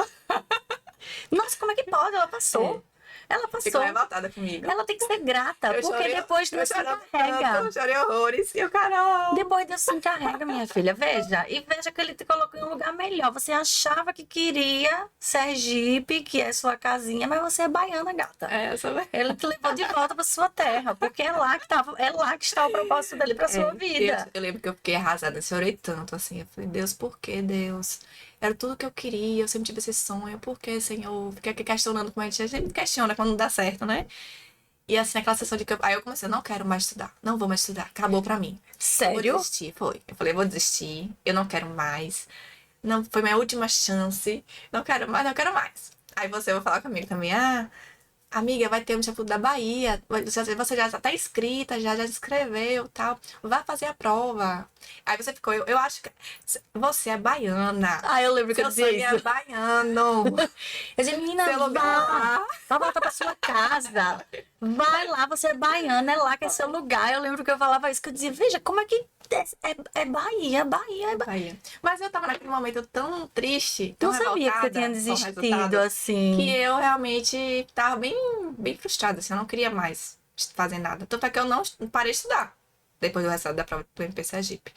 Nossa, como é que pode? Ela passou. Ela passou. Ficou revoltada comigo. Ela tem que ser grata, porque depois Deus se encarrega. Eu chorei horrores. E eu, Carol... Depois Deus se encarrega, minha filha. Veja. E veja que ele te colocou em um lugar melhor. Você achava que queria Sergipe, que é sua casinha, mas você é baiana, gata. É, eu sou... Ele te levou de volta para sua terra, porque é lá que está o propósito dele para sua vida. Eu lembro que eu fiquei arrasada, eu chorei tanto, assim. Eu falei, Deus, por que, Deus? Era tudo que eu queria, eu sempre tive esse sonho. Por que, Senhor? Fiquei aqui questionando como a gente sempre questiona quando não dá certo, né? E assim, aquela sessão de campo. Aí eu comecei, não quero mais estudar. Não vou mais estudar. Acabou pra mim. Sério? Eu vou desistir, foi. Eu falei, vou desistir. Eu não quero mais. Não, foi minha última chance. Não quero mais, não quero mais. Aí você vai falar comigo também, amiga, vai ter um Instituto da Bahia. Você já tá inscrita, já escreveu, tal. Vai fazer a prova. Aí você ficou, eu acho que você é baiana. Eu lembro que eu dizia isso. É baiano. Eu dizia, menina, vai voltar pra sua casa. Vai lá, você é baiana, é lá que é seu lugar. Eu lembro que eu falava isso, que eu dizia, veja, como é que é Bahia. Mas eu tava naquele momento tão triste, tão não sabia que você tinha desistido, assim. Que eu realmente tava bem frustrada, assim, eu não queria mais fazer nada. Tanto é que eu não parei de estudar depois do resultado da prova do MP Sergipe.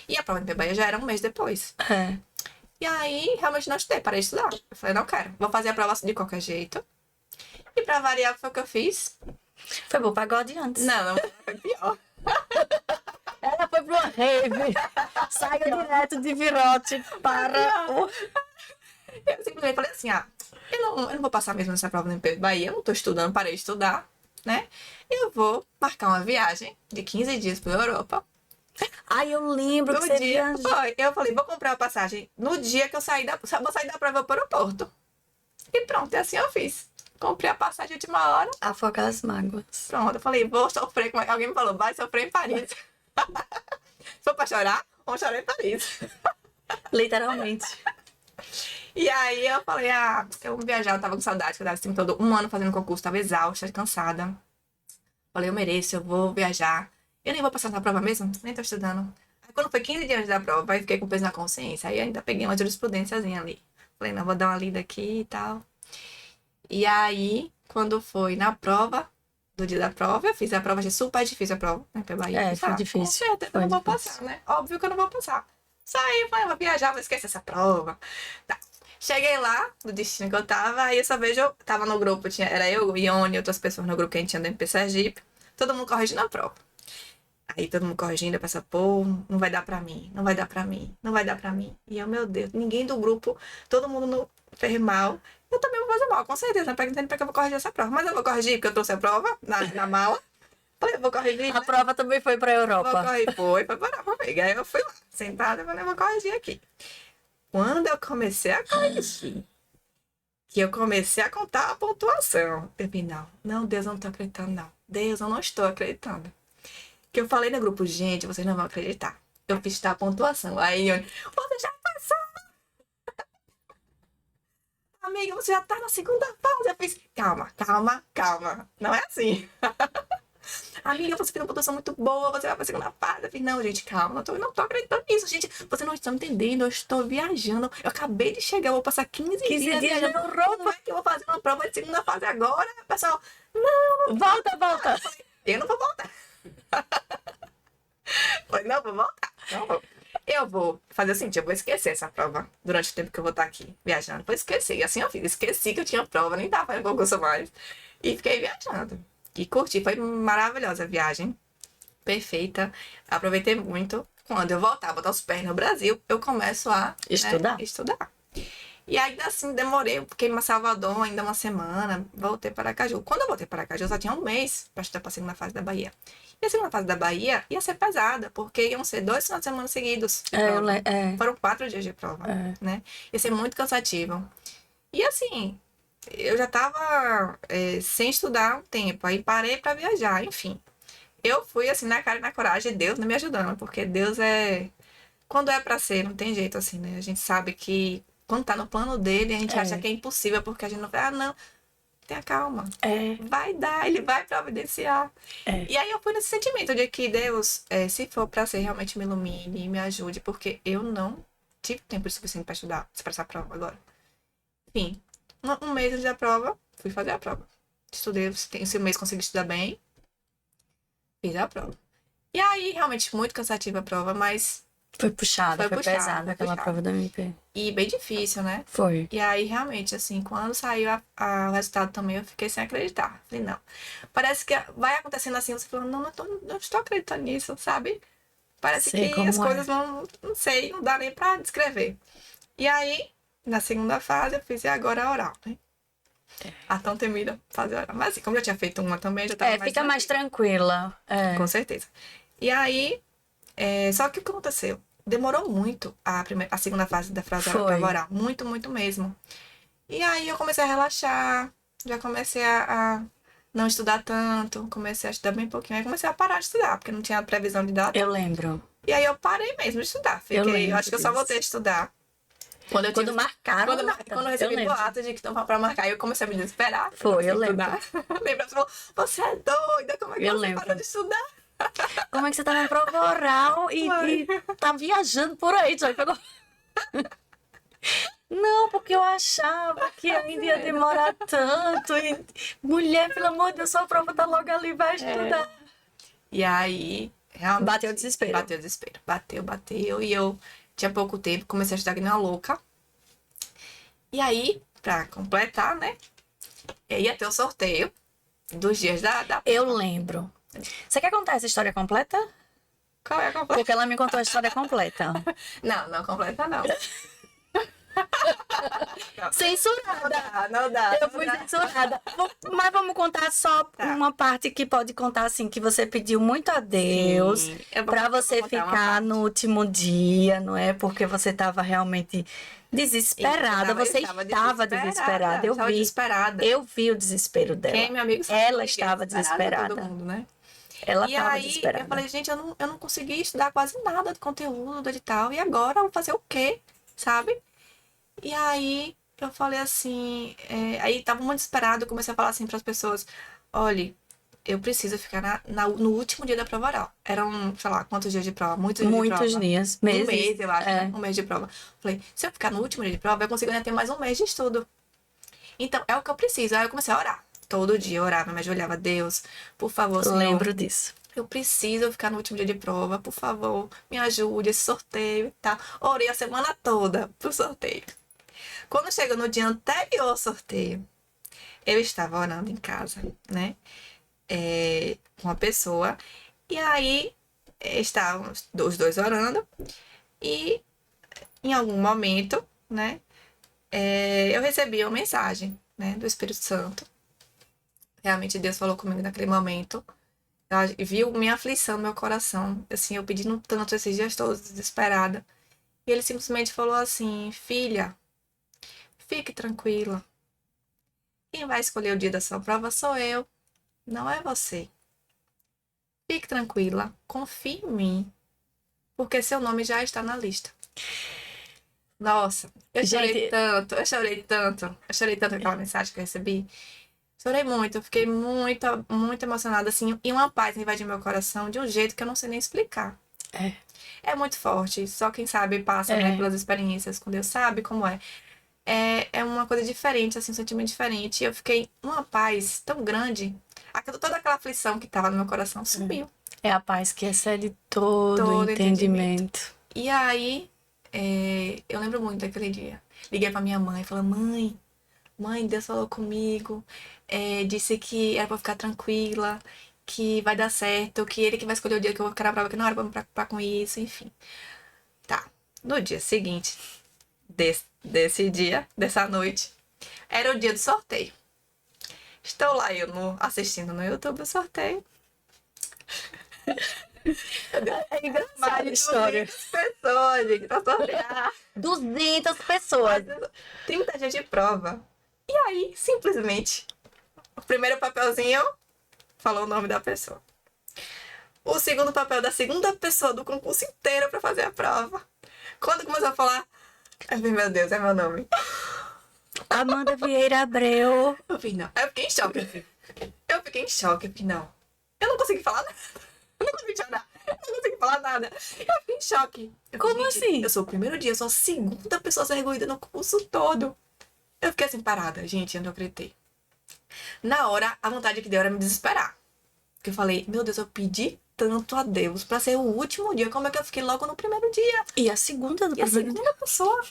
E a prova do MP Bahia já era um mês depois. É. E aí, realmente não estudei, parei de estudar. Eu falei, não quero, vou fazer a prova de qualquer jeito. E pra variar, foi o que eu fiz. Foi pro pagode antes. Não, foi pior. Ela foi pra uma rave. Saiu direto de Virote para o... Eu simplesmente falei assim, eu não vou passar mesmo nessa prova do MP Bahia, eu não tô estudando, parei de estudar, né? Eu vou marcar uma viagem de 15 dias pra Europa. Eu lembro que você viajou. Eu falei, vou comprar a passagem no dia que eu vou sair da prova para o aeroporto. E pronto, e assim eu fiz. Comprei a passagem de última hora. Afogar as mágoas. Pronto, eu falei, vou sofrer. Alguém me falou, vai sofrer em Paris. Se for pra chorar, vamos chorar em Paris. Literalmente. E aí eu falei, eu vou viajar, eu tava com saudade, que eu tava assim, todo um ano fazendo concurso, tava exausta, cansada. Falei, eu mereço, eu vou viajar. Eu nem vou passar na prova mesmo, nem tô estudando. Aí quando foi 15 dias da prova, aí fiquei com peso na consciência. Aí ainda peguei uma jurisprudênciazinha ali. Falei, não, vou dar uma lida aqui e tal. E aí, quando foi na prova, do dia da prova, eu fiz a prova, achei super difícil a prova, né, pra Bahia. Foi difícil. Com certeza eu não vou passar, né? Óbvio que eu não vou passar. Saí, falei, vou viajar, vou esquecer essa prova. Tá. Cheguei lá, no destino que eu tava, aí eu só vejo, tava no grupo, era eu, o Ione e outras pessoas no grupo que a gente tinha do MP Sergipe, todo mundo corrigindo a prova. Aí todo mundo corrigindo, eu pensava, pô, não vai dar pra mim, não vai dar pra mim, não vai dar pra mim. E eu, meu Deus, ninguém do grupo, todo mundo fez mal. Eu também vou fazer mal, com certeza, não perguntando pra que eu vou corrigir essa prova. Mas eu vou corrigir, porque eu trouxe a prova na mala. Falei, eu vou corrigir. A prova também foi pra Europa. Vou corrigir, foi pra Europa. Aí eu fui lá, sentada, eu falei, eu vou corrigir aqui. Quando eu comecei a corrigir, que eu comecei a contar a pontuação, eu vi, não, Deus, eu não tô acreditando, não. Deus, eu não estou acreditando. Que eu falei no grupo, gente, vocês não vão acreditar. Eu fiz a pontuação. Aí, você já passou! Amiga, você já tá na segunda fase. Eu fiz, calma. Não é assim. Amiga, você fez uma pontuação muito boa, você vai pra segunda fase. Eu fiz, não, gente, calma, eu não tô acreditando nisso, gente. Você não está entendendo, eu estou viajando. Eu acabei de chegar, eu vou passar 15 dias na Europa. Como é que eu vou fazer uma prova de segunda fase agora? Pessoal, não. Volta. Eu não vou voltar. Falei, não, vou voltar. Não. Eu vou fazer o seguinte, eu vou esquecer essa prova durante o tempo que eu vou estar aqui viajando. Vou esquecer. E assim eu fiz. Esqueci que eu tinha prova, nem tava fazendo concurso mais. E fiquei viajando. E curti. Foi maravilhosa a viagem. Perfeita. Aproveitei muito. Quando eu voltar, botar os pés no Brasil, eu começo a estudar. E ainda assim, demorei. Fiquei em Salvador ainda uma semana. Voltei para Aracaju. Quando eu voltei para Aracaju, eu só tinha um mês para estudar para a segunda fase da Bahia. E a segunda fase da Bahia ia ser pesada, porque iam ser 2 finais de semana seguidos. Foram 4 dias de prova, né? Ia ser muito cansativo. E assim, eu já tava sem estudar um tempo. Aí parei para viajar, enfim. Eu fui assim, na cara e na coragem, Deus não me ajudando, porque Deus quando é para ser, não tem jeito assim, né? A gente sabe que quando tá no plano dele, a gente acha que é impossível, porque a gente não fala, não, tenha calma. Vai dar, ele vai providenciar. E aí eu fui nesse sentimento de que Deus, se for pra ser, realmente me ilumine e me ajude, porque eu não tive tempo suficiente pra estudar, pra essa prova agora. Enfim, um mês antes da prova, fui fazer a prova. estudei, esse mês consegui estudar bem. Fiz a prova. E aí, realmente, muito cansativa a prova, mas... Foi puxada, foi pesada aquela prova da MP. E bem difícil, né? Foi. E aí, realmente, assim, quando saiu o resultado também, eu fiquei sem acreditar. Falei, não. Parece que vai acontecendo assim, você falando, não estou acreditando nisso, sabe? Parece que as coisas não sei, não dá nem pra descrever. E aí, na segunda fase, eu fiz e agora a oral, né? A tão temida fase oral. Mas assim, como eu já tinha feito uma também, já tava mais fica mais tranquila. Com certeza. E aí, só que o que aconteceu? Demorou muito a segunda fase da prova oral. Muito, muito mesmo. E aí eu comecei a relaxar, já comecei a não estudar tanto, comecei a estudar bem pouquinho. Aí comecei a parar de estudar, porque não tinha previsão de data. Eu lembro. E aí eu parei mesmo de estudar. Eu acho que eu só voltei a estudar quando marcaram. Quando eu recebi boato de que estava pra marcar, eu comecei a me desesperar. Eu lembro. Lembra? Você falou, você é doida, como é que você parou de estudar? Como é que você tá na prova oral e tá viajando por aí? Já pegou... Não, porque eu achava que ainda ia demorar tanto. E... Mulher, pelo amor de Deus, sua prova tá logo ali, vai estudar. E aí, realmente... Bateu o desespero. Bateu o desespero. Bateu. E eu tinha pouco tempo, comecei a estudar que nem uma louca. E aí, pra completar, né? Ia ter o sorteio dos dias da... Eu lembro. Você quer contar essa história completa? Qual é a completa? Porque ela me contou a história completa. Não completa não. Censurada. Não dá. Eu fui censurada. Mas vamos contar só uma parte que pode contar assim, que você pediu muito a Deus pra você ficar no último dia, não é? Porque você estava realmente desesperada. Você estava desesperada. Eu vi o desespero dela. Quem, meu amigo, ela estava desesperada. Todo mundo, né? Ela e estava aí, desesperada. eu falei, gente, eu não consegui estudar quase nada de conteúdo e tal. E agora eu vou fazer o quê? Sabe? E aí, eu falei assim... aí, tava muito desesperado. Eu comecei a falar assim para as pessoas. Olha, eu preciso ficar no último dia da prova oral. Eram, sei lá, quantos dias de prova? Muitos dias. Meses. Um mês, eu acho. Né? Um mês de prova. Falei, se eu ficar no último dia de prova, eu consigo ainda ter mais um mês de estudo. Então, é o que eu preciso. Aí, eu comecei a orar. Todo dia eu orava, me ajoelhava. Deus, por favor, Senhor. Lembro disso. Eu preciso ficar no último dia de prova, por favor, me ajude, esse sorteio e tal. Orei a semana toda pro sorteio. Quando chegou no dia anterior ao sorteio, eu estava orando em casa, né? Com uma pessoa. E aí, estávamos os dois orando. E, em algum momento, né? Eu recebi uma mensagem, né? Do Espírito Santo. Realmente, Deus falou comigo naquele momento. Viu minha aflição no meu coração. Assim, eu pedindo tanto esses dias todos, desesperada. E ele simplesmente falou assim, filha, fique tranquila. Quem vai escolher o dia da sua prova sou eu, não é você. Fique tranquila, confie em mim, porque seu nome já está na lista. Nossa, eu chorei tanto aquela mensagem que eu recebi. Chorei muito, eu fiquei muito, muito emocionada, assim, e uma paz invadiu meu coração de um jeito que eu não sei nem explicar. É muito forte, só quem sabe passa, né, pelas experiências com Deus, sabe como é. É uma coisa diferente, assim, um sentimento diferente. E eu fiquei numa paz tão grande, toda aquela aflição que estava no meu coração sumiu. É a paz que excede todo entendimento. E aí, eu lembro muito daquele dia. Liguei pra minha mãe e falei, mãe, Deus falou comigo, disse que era pra ficar tranquila, que vai dar certo, que ele que vai escolher o dia que eu vou ficar na prova, que não era pra me preocupar com isso, enfim. Tá, no dia seguinte desse dia, dessa noite, era o dia do sorteio. Estou lá assistindo no YouTube o sorteio. É engraçada a história. 200 pessoas, gente, pra sortear. 200 pessoas. 30 dias de prova. E aí, simplesmente, o primeiro papelzinho falou o nome da pessoa. O segundo papel da segunda pessoa do concurso inteiro pra fazer a prova. Quando começou a falar, eu falei, meu Deus, é meu nome. Amanda Vieira Abreu. Eu falei, não. Eu fiquei em choque. Eu falei, não. Eu não consegui falar nada. Eu não consegui chorar. Eu não consegui falar nada. Eu fiquei em choque. Como assim? Eu sou o primeiro dia, eu sou a segunda pessoa a ser recolhida no curso todo. Eu fiquei assim, parada. Gente, eu não acreditei. Na hora, a vontade que deu era me desesperar. Porque eu falei, meu Deus, eu pedi tanto a Deus pra ser o último dia. Como é que eu fiquei logo no primeiro dia? E a segunda do E a primeiro dia? segunda pessoa?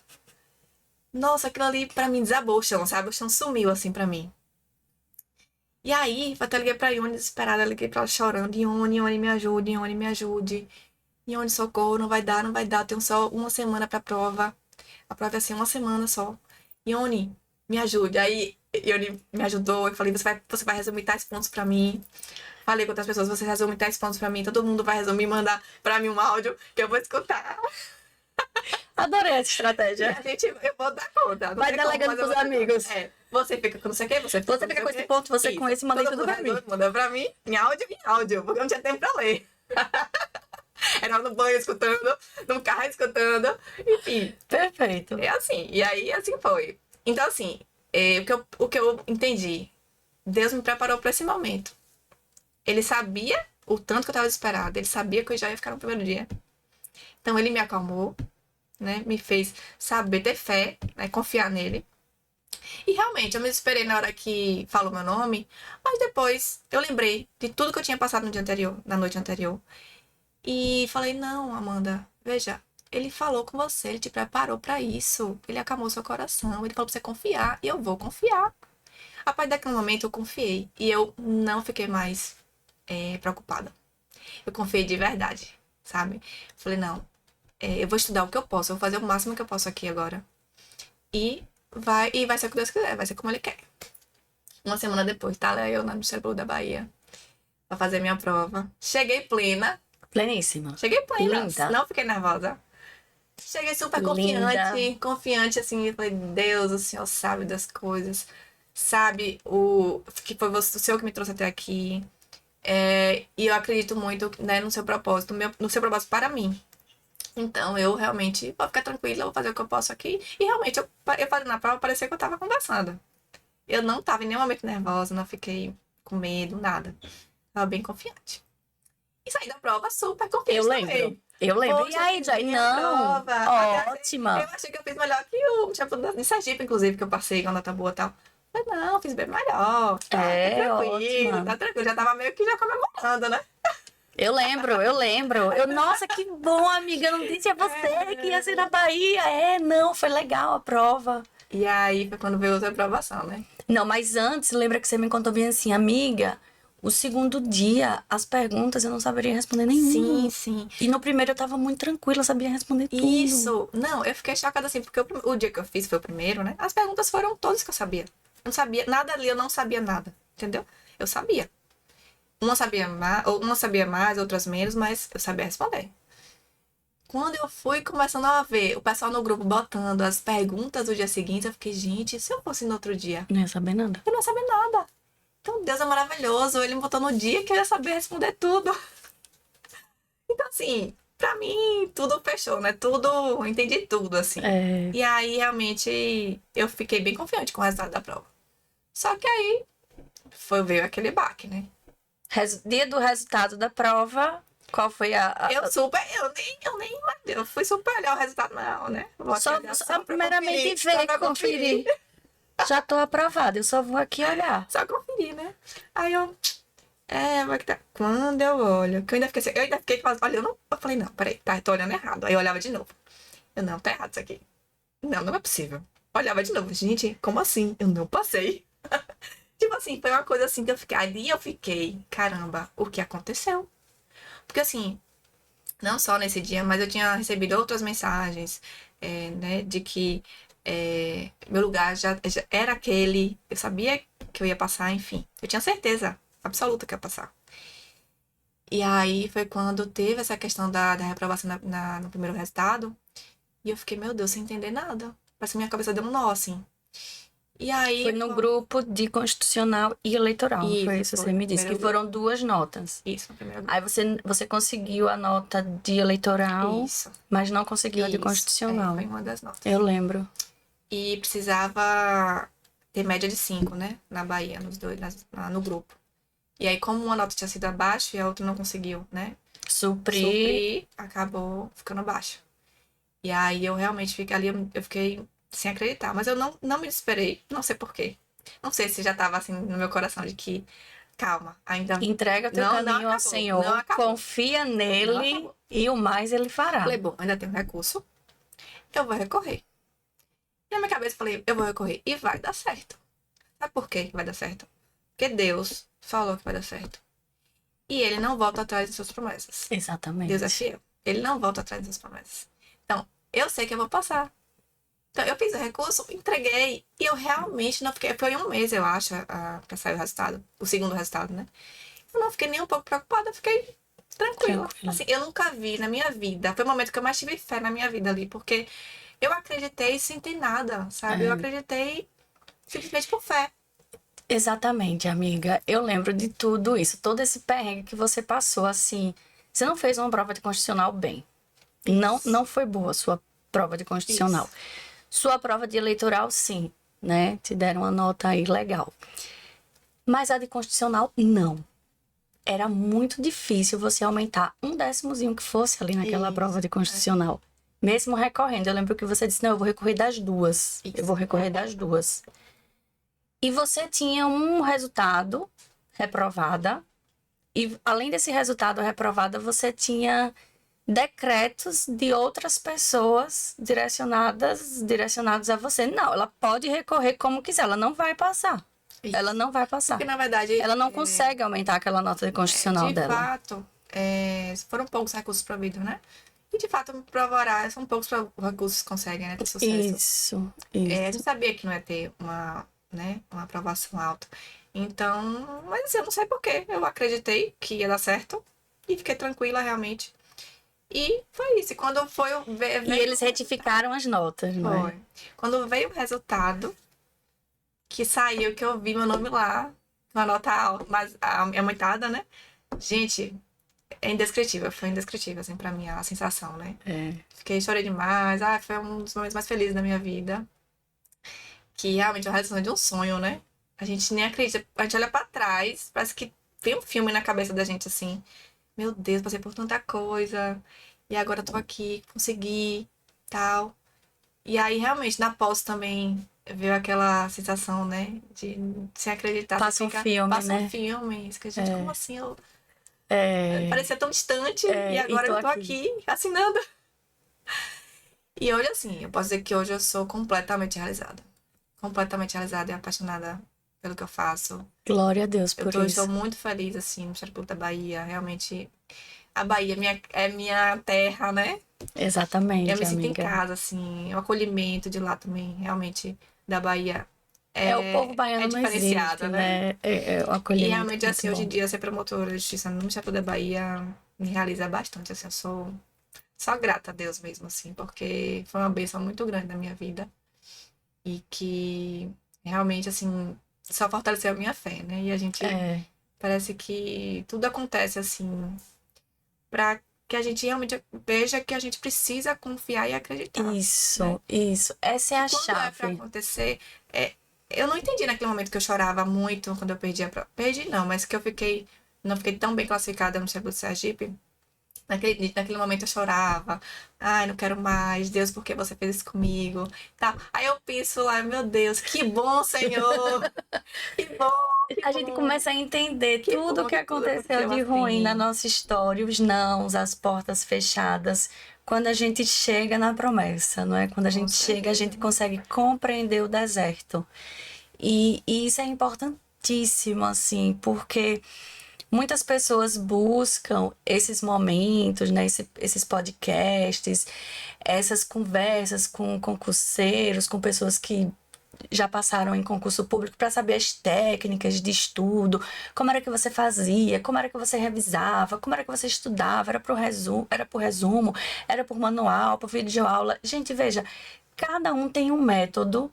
Nossa, aquilo ali pra mim desabou o chão, sabe? O chão sumiu assim pra mim. E aí, eu até liguei pra Ione desesperada, liguei pra ela chorando. Ione, me ajude, Ione, me ajude. Ione, socorro, não vai dar, não vai dar. Tenho só uma semana pra prova. A prova é assim, uma semana só. Ione, me ajude. Aí, Ione me ajudou. Eu falei, você vai resumir tais pontos pra mim. Falei com outras pessoas, você resume tais pontos pra mim. Todo mundo vai resumir e mandar pra mim um áudio que eu vou escutar. Adorei essa E estratégia. eu vou dar conta. Não Vai tem como, delegando mas eu pros vou dar conta. amigos. É, você fica com não sei o quê, Você fica com esse ponto, você com esse, manda Todo tudo mundo pra mim. manda pra mim em áudio, porque eu não tinha tempo pra ler. Era no banho escutando, no carro escutando, enfim. Perfeito. É assim, e aí assim foi. Então, assim, o que eu entendi, Deus me preparou pra esse momento. Ele sabia o tanto que eu tava desesperada, ele sabia que eu já ia ficar no primeiro dia. Então, ele me acalmou, né? Me fez saber ter fé, né? Confiar nele. E realmente, eu me desesperei na hora que falou meu nome, mas depois eu lembrei de tudo que eu tinha passado no dia anterior, na noite anterior. E falei: não, Amanda, veja, ele falou com você, ele te preparou pra isso, ele acalmou seu coração, ele falou pra você confiar, e eu vou confiar. A partir daquele momento eu confiei e eu não fiquei mais preocupada. Eu confiei de verdade, sabe? Falei: não, eu vou estudar o que eu posso, eu vou fazer o máximo que eu posso aqui agora. E vai ser o que Deus quiser, vai ser como ele quer. Uma semana depois, tá lá eu na Ministério da Bahia pra fazer minha prova. Pleníssima. Cheguei plena, Linda. não fiquei nervosa. Cheguei super Linda. confiante, assim, eu falei, Deus, o Senhor sabe das coisas, sabe o que foi o Senhor que me trouxe até aqui. E eu acredito muito, né, no seu propósito, no seu propósito para mim. Então, eu realmente vou ficar tranquila, eu vou fazer o que eu posso aqui. E realmente, eu fazendo na prova, parecia que eu tava conversando. Eu não tava em nenhum momento nervosa, não fiquei com medo, nada. Tava bem confiante. E saí da prova super confiante Eu lembro. também. Eu lembro. Poxa, E aí, fiz Jai? bem a Não. prova. Até Ótima. eu achei que eu fiz melhor que o champion de Sergipe, inclusive, que eu passei com a nota boa e tal. Mas não, fiz bem melhor. Tá tranquilo, ótima. tá tranquilo. Já tava meio que já comemorando, né? Eu lembro. Nossa, que bom, amiga. Eu não disse a você que ia ser na Bahia. Não, foi legal a prova. E aí foi quando veio outra aprovação, né? Não, mas antes, lembra que você me contou bem assim, amiga, o segundo dia, as perguntas eu não saberia responder nenhuma. Sim. E no primeiro eu tava muito tranquila, eu sabia responder tudo. Isso. Não, eu fiquei chocada assim, porque o dia que eu fiz foi o primeiro, né? As perguntas foram todas que eu sabia. Eu não sabia nada ali, eu não sabia nada. Entendeu? Eu sabia. Uma sabia mais, outras menos, mas eu sabia responder. Quando eu fui começando a ver o pessoal no grupo botando as perguntas do dia seguinte, eu fiquei, gente, se eu fosse no outro dia, Não ia saber nada. eu não ia saber nada. Então Deus é maravilhoso, ele me botou no dia que eu ia saber responder tudo. Então, assim, pra mim, tudo fechou, né? Tudo, eu entendi tudo, assim. E aí, realmente, eu fiquei bem confiante com o resultado da prova. Só que aí, veio aquele baque, né? Dia do resultado da prova, qual foi Eu fui super olhar o resultado, não, né? Vou Só primeiramente ver, conferir. Já tô aprovada, eu só vou aqui olhar. Só conferir, né? Aí eu, vai que tá. Quando eu olho, que eu ainda fiquei olhando, eu falei, não, peraí, tá, eu tô olhando errado. Aí eu olhava de novo. Eu, não, tá errado isso aqui. Não é possível. Olhava de novo, gente, como assim? Eu não passei. Tipo assim, foi uma coisa assim que eu fiquei, caramba, o que aconteceu? Porque assim, não só nesse dia, mas eu tinha recebido outras mensagens, né, de que meu lugar já era aquele, eu sabia que eu ia passar, enfim. Eu tinha certeza absoluta que ia passar. E aí foi quando teve essa questão da reprovação no primeiro resultado, e eu fiquei, meu Deus, sem entender nada. Parece que minha cabeça deu um nó, assim. E aí... Foi no grupo de constitucional e eleitoral, foi isso que você me disse, que foram 2 notas. Isso, no primeiro grupo. Aí você conseguiu a nota de eleitoral, mas não conseguiu a de constitucional. Foi uma das notas. Eu lembro. E precisava ter média de 5, né? Na Bahia, nos dois, no grupo. E aí, como uma nota tinha sido abaixo e a outra não conseguiu, né? Suprir, acabou ficando baixa. E aí, eu realmente fiquei ali, eu fiquei sem acreditar. Mas eu não me desesperei, não sei porquê. Não sei se já tava assim no meu coração de que, calma, ainda Entrega teu caminho ao Senhor, confia nele e o mais ele fará. Falei, bom, ainda tem um recurso, eu vou recorrer. E na minha cabeça eu falei, eu vou recorrer e vai dar certo. Sabe por que vai dar certo? Porque Deus falou que vai dar certo. E ele não volta atrás das suas promessas. Exatamente. Deus é fiel. Ele não volta atrás das suas promessas. Então, eu sei que eu vou passar. Então, eu fiz o recurso, entreguei. E eu realmente não fiquei... Foi um mês, eu acho, pra sair o resultado. O segundo resultado, né? Eu não fiquei nem um pouco preocupada. Eu fiquei tranquila. Assim, eu nunca vi na minha vida. Foi o momento que eu mais tive fé na minha vida ali. Porque eu acreditei sem ter nada, sabe? Eu acreditei simplesmente por fé. Exatamente, amiga. Eu lembro de tudo isso. Todo esse perrengue que você passou, assim... Você não fez uma prova de constitucional bem. Não foi boa a sua prova de constitucional. Isso. Sua prova de eleitoral, sim, né? Te deram uma nota aí legal. Mas a de constitucional, não. Era muito difícil você aumentar um décimozinho que fosse ali naquela prova de constitucional. Mesmo recorrendo. Eu lembro que você disse, não, eu vou recorrer das duas. Isso. Eu vou recorrer das duas. E você tinha um resultado reprovada. E além desse resultado reprovada, você tinha decretos de outras pessoas direcionados a você. Não, ela pode recorrer como quiser, ela não vai passar. Isso. Ela não vai passar. Porque, na verdade... Ela não consegue aumentar aquela nota de constitucional dela. De fato, foram poucos recursos providos, né? E, de fato, provará, são poucos recursos que conseguem, né? Ter sucesso. Isso. A gente sabia que não ia ter uma aprovação alta. Então, mas assim, eu não sei porquê. Eu acreditei que ia dar certo e fiquei tranquila, realmente. E foi isso. E quando foi e eles retificaram as notas, não é? Quando veio o resultado, que saiu, que eu vi meu nome lá, uma nota alta, mas aumentada, né? Gente, é indescritível. Foi indescritível, assim, pra mim, a sensação, né? Chorei demais. Foi um dos momentos mais felizes da minha vida. Que realmente é uma realização de um sonho, né? A gente nem acredita. A gente olha pra trás, parece que tem um filme na cabeça da gente, assim. Meu Deus, passei por tanta coisa. E agora eu tô aqui, consegui, tal. E aí, realmente, na pós também veio aquela sensação, né? De sem acreditar. Passa um filme, né? Passa um filme. Que a gente, como assim? Parecia tão distante. E agora eu tô aqui, assinando. E hoje, assim, eu posso dizer que hoje eu sou completamente realizada. Completamente realizada e apaixonada pelo que eu faço. Glória a Deus por isso. Eu estou muito feliz, assim, no Ministério Público da Bahia. Realmente, a Bahia é minha terra, né? Exatamente, eu me sinto amiga. em casa, assim. O acolhimento de lá também, realmente, da Bahia. O povo baiano diferenciado, né? O acolhimento. E realmente, assim, hoje em dia, ser promotora de justiça no Ministério Público da Bahia me realiza bastante, assim. Eu sou só grata a Deus mesmo, assim, porque foi uma bênção muito grande na minha vida. E que realmente, assim, só fortaleceu a minha fé, né? E a gente parece que tudo acontece, assim, pra que a gente realmente veja que a gente precisa confiar e acreditar. Isso, né? Isso. Essa é a chave. Quando pra acontecer, eu não entendi naquele momento que eu chorava muito quando eu perdi a prova. Perdi não, mas que não fiquei tão bem classificada no Ministério do Sergipe. Naquele momento eu chorava. Ai, não quero mais. Deus, por que você fez isso comigo? Tá. Aí eu penso lá, meu Deus, que bom, Senhor. Que bom. A gente começa a entender tudo o que aconteceu de ruim na nossa história, os nãos, as portas fechadas. Quando a gente chega na promessa, não é? Quando a gente chega, a gente consegue compreender o deserto. E isso é importantíssimo, assim, porque muitas pessoas buscam esses momentos, né? Esses podcasts, essas conversas com concurseiros, com pessoas que já passaram em concurso público para saber as técnicas de estudo, como era que você fazia, como era que você revisava, como era que você estudava, era por resumo, era por manual, por videoaula. Gente, veja, cada um tem um método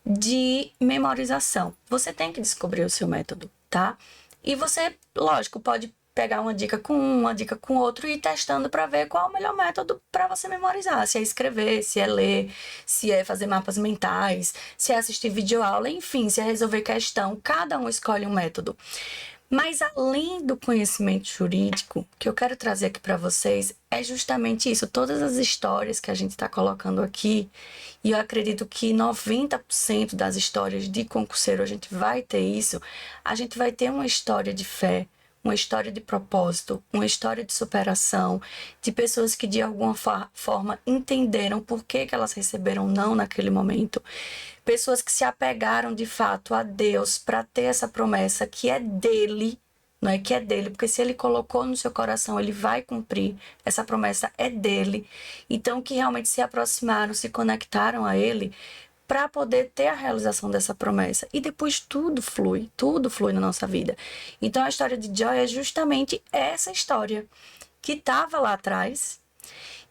de memorização. Você tem que descobrir o seu método, tá? E você, lógico, pode pegar uma dica com um, uma dica com outro e ir testando para ver qual é o melhor método para você memorizar. Se é escrever, se é ler, se é fazer mapas mentais, se é assistir videoaula, enfim, se é resolver questão. Cada um escolhe um método. Mas além do conhecimento jurídico, que eu quero trazer aqui para vocês, é justamente isso. Todas as histórias que a gente está colocando aqui, e eu acredito que 90% das histórias de concurseiro a gente vai ter isso, a gente vai ter uma história de fé, uma história de propósito, uma história de superação, de pessoas que de alguma forma entenderam por que elas receberam não naquele momento. Pessoas que se apegaram de fato a Deus para ter essa promessa que é dele, não é que é dele, porque se ele colocou no seu coração, ele vai cumprir. Essa promessa é dele. Então, que realmente se aproximaram, se conectaram a ele para poder ter a realização dessa promessa. E depois tudo flui na nossa vida. Então, a história de Joy é justamente essa história que estava lá atrás,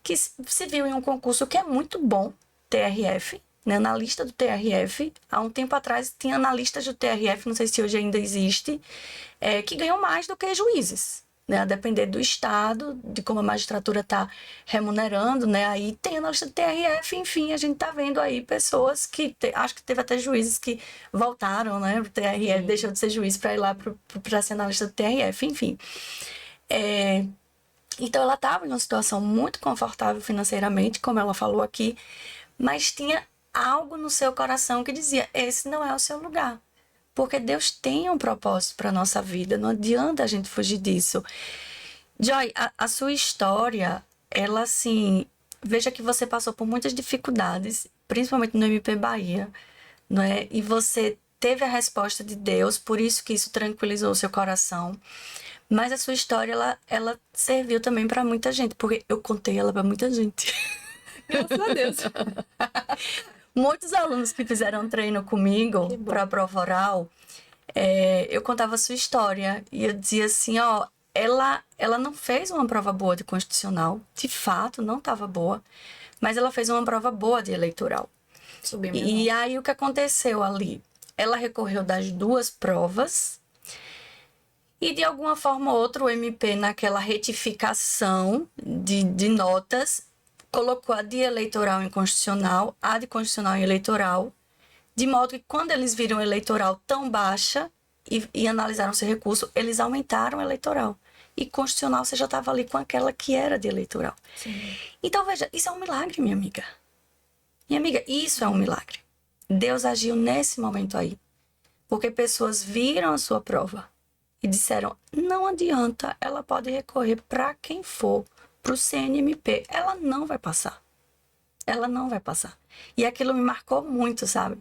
que se viu em um concurso que é muito bom, TRF, né, na lista do TRF. Há um tempo atrás tinha analistas do TRF, não sei se hoje ainda existe, que ganham mais do que juízes, né, a depender do estado, de como a magistratura está remunerando, né, aí tem a lista do TRF, enfim, a gente está vendo aí pessoas que, acho que teve até juízes que voltaram, né, o TRF deixou de ser juiz para ir lá para ser analista do TRF, enfim. Então ela estava em uma situação muito confortável financeiramente, como ela falou aqui, mas tinha algo no seu coração que dizia, esse não é o seu lugar. Porque Deus tem um propósito para a nossa vida, não adianta a gente fugir disso. Joy, a sua história, ela assim, veja que você passou por muitas dificuldades, principalmente no MP Bahia, não é? E você teve a resposta de Deus, por isso que isso tranquilizou o seu coração. Mas a sua história, ela serviu também para muita gente, porque eu contei ela para muita gente. Graças a Deus. Muitos alunos que fizeram treino comigo para a prova oral, eu contava a sua história e eu dizia assim, ó, ela não fez uma prova boa de constitucional, de fato não estava boa, mas ela fez uma prova boa de eleitoral. E aí o que aconteceu ali? Ela recorreu das duas provas e de alguma forma ou outra o MP naquela retificação de notas colocou a de eleitoral em constitucional, a de constitucional em eleitoral, de modo que quando eles viram eleitoral tão baixa e analisaram seu recurso, eles aumentaram o eleitoral. E constitucional você já estava ali com aquela que era de eleitoral. Sim. Então, veja, isso é um milagre, minha amiga. Minha amiga, isso é um milagre. Deus agiu nesse momento aí. Porque pessoas viram a sua prova e disseram, não adianta, ela pode recorrer para quem for, para o CNMP, ela não vai passar. Ela não vai passar. E aquilo me marcou muito, sabe?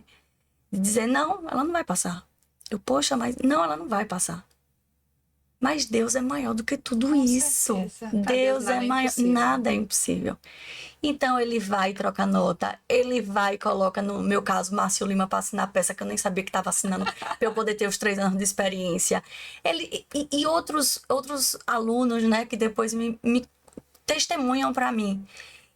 De dizer, não, ela não vai passar. Eu, poxa, mas não, ela não vai passar. Mas Deus é maior do que tudo isso. Deus é maior, nada é impossível. Então ele vai trocar nota, ele vai e coloca, no meu caso, Márcio Lima para assinar a peça que eu nem sabia que estava assinando, para eu poder ter os 3 anos de experiência. E outros alunos, né, que depois me testemunham para mim.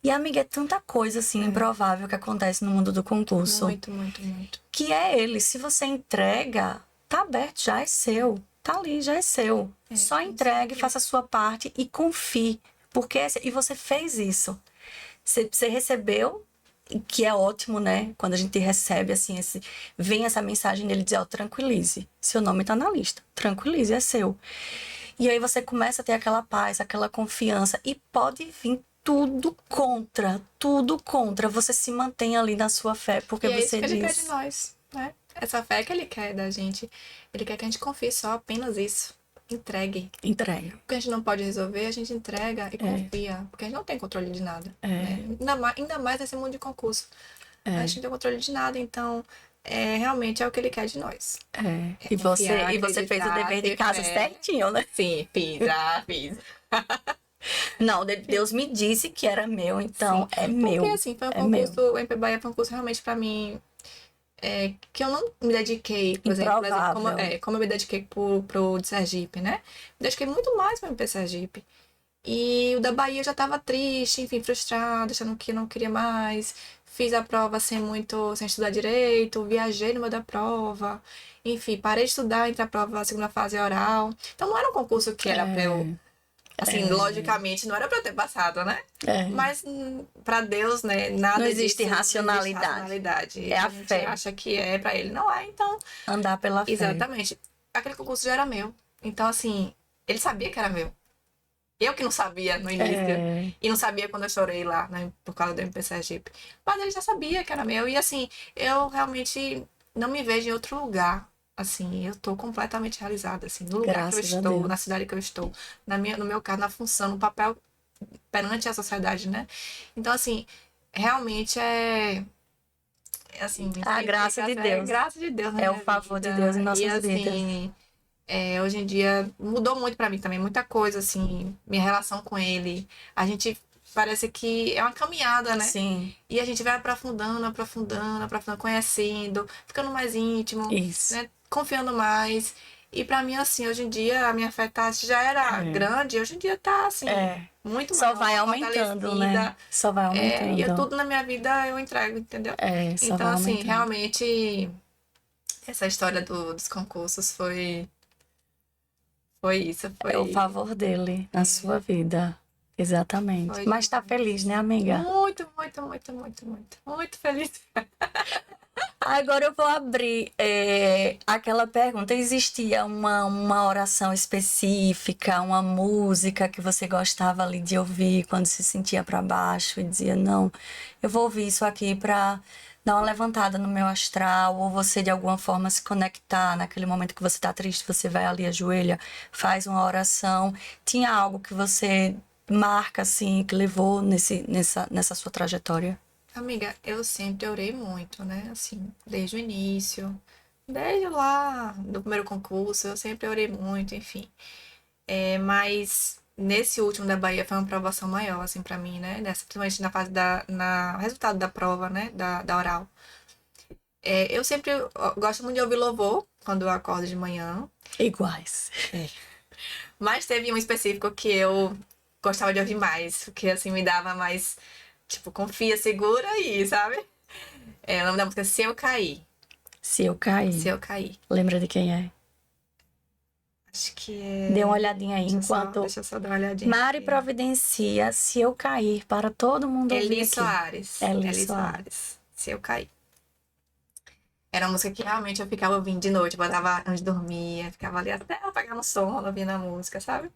E, amiga, é tanta coisa, assim, improvável que acontece no mundo do concurso. Muito, muito, muito. Que é ele. Se você entrega, tá aberto, já é seu. Tá ali, já é seu. Só entregue, faça a sua parte e confie. Porque e você fez isso. Você recebeu, que é ótimo, né? Quando a gente recebe, assim, vem essa mensagem dele dizer, ó, tranquilize. Seu nome tá na lista. Tranquilize, é seu. E aí você começa a ter aquela paz, aquela confiança. E pode vir tudo contra. Você se mantém ali na sua fé, porque e você é isso que diz... ele quer de nós, né? Essa fé que ele quer da gente. Ele quer que a gente confie só apenas isso. Entregue. Entrega. O que a gente não pode resolver, a gente entrega e confia. Porque a gente não tem controle de nada. Né? Ainda mais nesse mundo de concurso. A gente não tem controle de nada, então... realmente é o que ele quer de nós. E você fez o dever de casa certinho, né? Sim, fiz. Não, Deus me disse que era meu, então Sim, meu. Porque assim, foi um concurso, o MP Bahia foi um concurso realmente pra mim, que eu não me dediquei, por exemplo, como eu me dediquei pro de Sergipe, né? Me dediquei muito mais pro MP Sergipe. E o da Bahia eu já tava triste, enfim, frustrada, achando que não queria mais. Fiz a prova sem estudar direito, viajei no meio da prova. Enfim, parei de estudar entre a prova, a segunda fase oral. Então não era um concurso que era pra eu... Assim, logicamente, não era pra eu ter passado, né? Mas pra Deus, né? Nada não existe racionalidade. Não existe racionalidade. É a gente fé. acha que pra ele não é, então... Andar pela fé. Exatamente. Aquele concurso já era meu. Então, assim, ele sabia que era meu. Eu que não sabia no início. E não sabia quando eu chorei lá, né, por causa do MP Sergipe. Mas ele já sabia que era meu. E, assim, eu realmente não me vejo em outro lugar. Assim, eu tô completamente realizada, assim, no lugar que eu Graças a estou, na Deus. cidade que eu estou, no meu caso, na função, no papel perante a sociedade, né? Então, assim, realmente assim, A sem graça de explicação, é Deus. graça de Deus na É o minha favor de Deus em vida. E nossas vidas. assim, hoje em dia mudou muito pra mim também, muita coisa, assim, minha relação com ele. A gente parece que é uma caminhada, né? Sim, E a gente vai aprofundando, aprofundando, aprofundando, conhecendo, ficando mais íntimo, isso. né? Confiando mais. E pra mim, assim, hoje em dia, a minha fé tá, se já era É. grande, hoje em dia tá, assim, É. muito Só vai maior, aumentando, né? fortalecida. Só vai E eu, aumentando. tudo na minha vida eu entrego, entendeu? É, só Então, vai assim, aumentando. realmente, essa história dos concursos foi isso, É o foi, favor dele na sua vida. Exatamente. foi Mas tá feliz, demais. né, amiga? Muito, muito, muito, muito, muito, muito feliz. Agora eu vou abrir aquela pergunta. Existia uma oração específica, uma música que você gostava ali de ouvir quando se sentia para baixo e dizia, não, eu vou ouvir isso aqui para dar uma levantada no meu astral, ou você de alguma forma se conectar naquele momento que você tá triste, você vai ali, ajoelha, faz uma oração. Tinha algo que você marca assim, que levou nessa sua trajetória? Amiga, eu sempre orei muito, né? Assim, desde o início, desde lá do primeiro concurso, eu sempre orei muito, enfim. Mas nesse último da Bahia foi uma provação maior, assim, pra mim, né? Principalmente na fase resultado da prova, né? Da oral. Eu sempre gosto muito de ouvir louvor quando eu acordo de manhã. Iguais. Mas teve um específico que eu gostava de ouvir mais, porque assim me dava mais, tipo, confia, segura aí, sabe? O nome da música é Se Eu Cair. Se eu Se cair. Eu Cair. Lembra de quem é? Acho que Dê uma é. olhadinha aí, enquanto Deixa eu só dar uma olhadinha Mari aqui. providencia Se Eu Cair para todo mundo ouvir Eli aqui. Soares. Eli Eli Soares. Soares. Se Eu Cair. Era uma música que realmente eu ficava ouvindo de noite, botava antes de dormir, ficava ali até eu pegar no sono, ouvindo a música, sabe?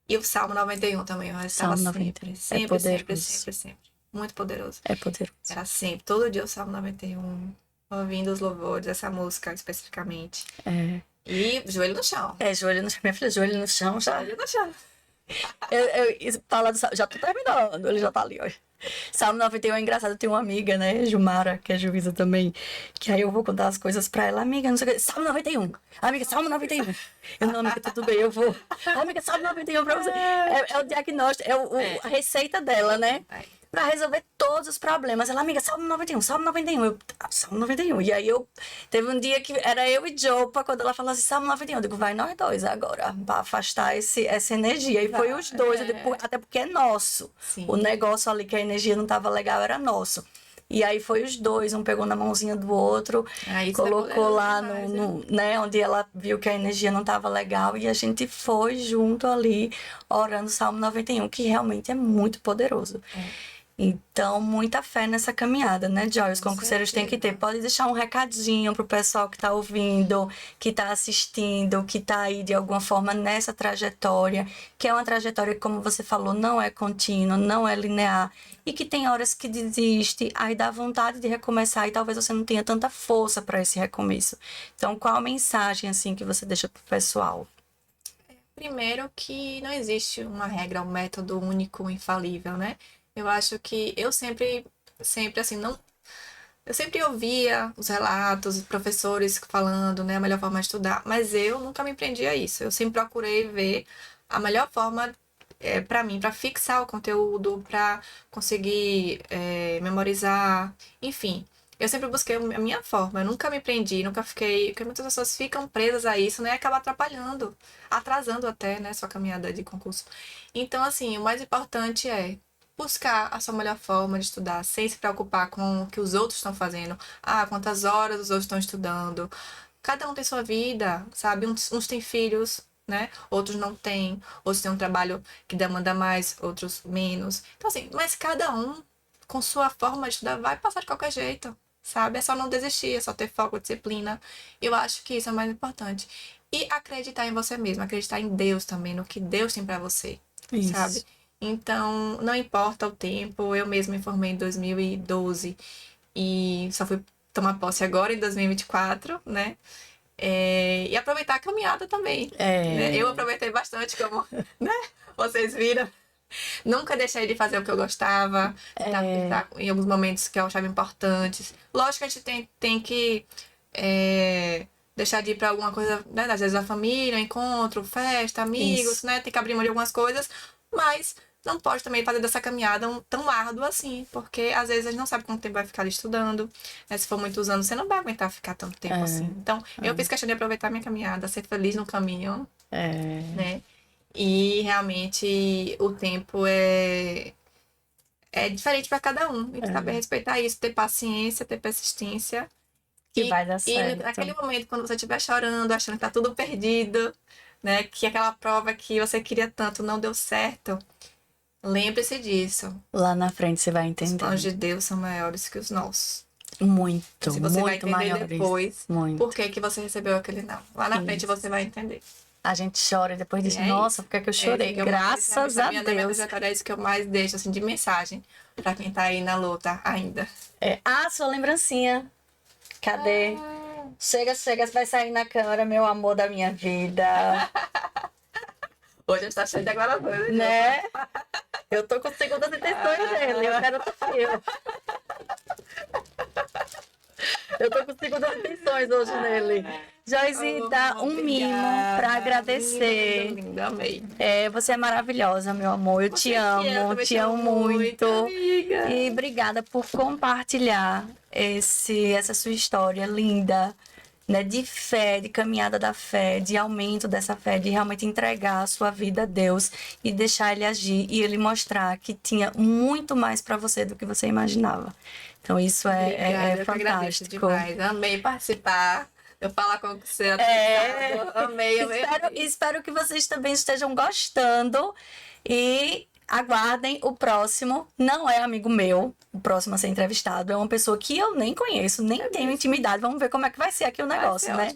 E o Salmo 91 também, eu estava Salmo 91. sempre, É sempre, sempre, poderoso. sempre, sempre. Muito poderoso. É poderoso. Era sempre, todo dia o Salmo 91, ouvindo os louvores, essa música especificamente. É. E joelho no chão. Joelho no chão. Minha filha, joelho no chão já. Joelho no chão. Fala do, já tô terminando, ele já tá ali, ó. Salmo 91 é engraçado, eu tenho uma amiga, né, Jumara, que é juíza também, que aí eu vou contar as coisas pra ela, amiga, não sei o que, Salmo 91, amiga, Salmo 91. Eu, não, amiga, tudo bem, eu vou. Amiga, Salmo 91 pra você. É o diagnóstico, a receita dela, né? Pra resolver todos os problemas. Ela, amiga, Salmo 91, Salmo 91. Salmo 91. E aí teve um dia que era eu e Jopa, quando ela falou assim, Salmo 91. Eu digo, vai nós dois agora, pra afastar essa energia. E foi os dois, eu digo, até porque é nosso. Sim. O negócio ali que a energia não tava legal era nosso. E aí foi os dois, um pegou na mãozinha do outro, colocou lá né, onde ela viu que a energia não estava legal e a gente foi junto ali orando o Salmo 91, que realmente é muito poderoso. Então, muita fé nessa caminhada, né, Joy? Os concurseiros têm que ter. Pode deixar um recadinho pro pessoal que está ouvindo, que está assistindo, que está aí de alguma forma nessa trajetória, que é uma trajetória que, como você falou, não é contínua, não é linear, e que tem horas que desiste, aí dá vontade de recomeçar e talvez você não tenha tanta força para esse recomeço. Então, qual a mensagem, assim, que você deixa pro pessoal? Primeiro que não existe uma regra, um método único, infalível, né? Eu acho que eu sempre assim, não. Eu sempre ouvia os relatos, os professores falando, né, a melhor forma de estudar, mas eu nunca me prendi a isso. Eu sempre procurei ver a melhor forma para mim, para fixar o conteúdo, para conseguir memorizar, enfim. Eu sempre busquei a minha forma, eu nunca me prendi, nunca fiquei. Porque muitas pessoas ficam presas a isso, né? E acaba atrapalhando, atrasando até, né, sua caminhada de concurso. Então, assim, o mais importante é buscar a sua melhor forma de estudar, sem se preocupar com o que os outros estão fazendo. Ah, quantas horas os outros estão estudando. Cada um tem sua vida, sabe? Uns têm filhos, né? Outros não têm. Outros têm um trabalho que demanda mais, outros menos. Então, assim, mas cada um, com sua forma de estudar, vai passar de qualquer jeito, sabe? É só não desistir, é só ter foco, disciplina. Eu acho que isso é o mais importante. E acreditar em você mesmo, acreditar em Deus também, no que Deus tem pra você, sabe? Isso. Então, não importa o tempo, eu mesma me formei em 2012 e só fui tomar posse agora em 2024, né? E aproveitar a caminhada também, né? Eu aproveitei bastante, como, né? Vocês viram. Nunca deixei de fazer o que eu gostava, tentar em alguns momentos que eu achava importantes. Lógico que a gente tem que deixar de ir pra alguma coisa, né? Às vezes a família, encontro, festa, amigos, Isso. né? Tem que abrir mão de algumas coisas, mas não pode também fazer dessa caminhada tão árdua assim, porque às vezes a gente não sabe quanto tempo vai ficar ali estudando, né? Se for muitos anos, você não vai aguentar ficar tanto tempo assim. Então, eu fiz questão de aproveitar minha caminhada, ser feliz no caminho, né? E realmente o tempo é diferente para cada um. E saber respeitar isso, ter paciência, ter persistência. Que vai dar E certo. naquele momento, quando você estiver chorando, achando que tá tudo perdido, né? Que aquela prova que você queria tanto não deu certo, lembre-se disso. Lá na frente você vai Os entender. planos de Deus são maiores que os nossos. Muito, Se você vai muito entender maiores. depois Muito. por que você recebeu aquele não. Lá na frente você vai entender. A gente chora e depois diz, E é nossa, isso. por que é que eu chorei? Graças a Na minha Deus. trajetória é isso que eu mais deixo, assim, de mensagem pra quem tá aí na luta ainda. Sua lembrancinha. Cadê? Chega, vai sair na câmera, meu amor da minha vida. Hoje está cheio de declarações, Né? Eu tô com segundas intenções dele, eu quero eu. Eu tô com segundas intenções hoje nele. Joyce, dá um mimo pra agradecer. Lindo, amei. Você é maravilhosa, meu amor. Eu te amo, te amo muito. Amiga. E obrigada por compartilhar essa sua história linda, né? De fé, de caminhada da fé, de aumento dessa fé, de realmente entregar a sua vida a Deus e deixar Ele agir e Ele mostrar que tinha muito mais para você do que você imaginava. Então isso Obrigada, é eu que agradeço fantástico. demais. Amei participar. Eu falar com você. Amei. Espero que vocês também estejam gostando e aguardem o próximo. Não é amigo meu, o próximo a ser entrevistado. É uma pessoa que eu nem conheço, nem tenho intimidade. Vamos ver como é que vai ser aqui o negócio, né?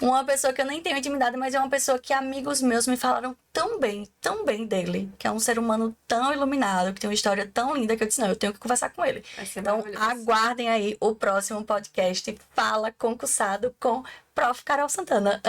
Uma pessoa que eu nem tenho intimidade, mas é uma pessoa que amigos meus me falaram tão bem dele. Que é um ser humano tão iluminado, que tem uma história tão linda que eu disse, não, eu tenho que conversar com ele. Então, aguardem aí o próximo podcast Fala Concursado com Prof. Carol Santana.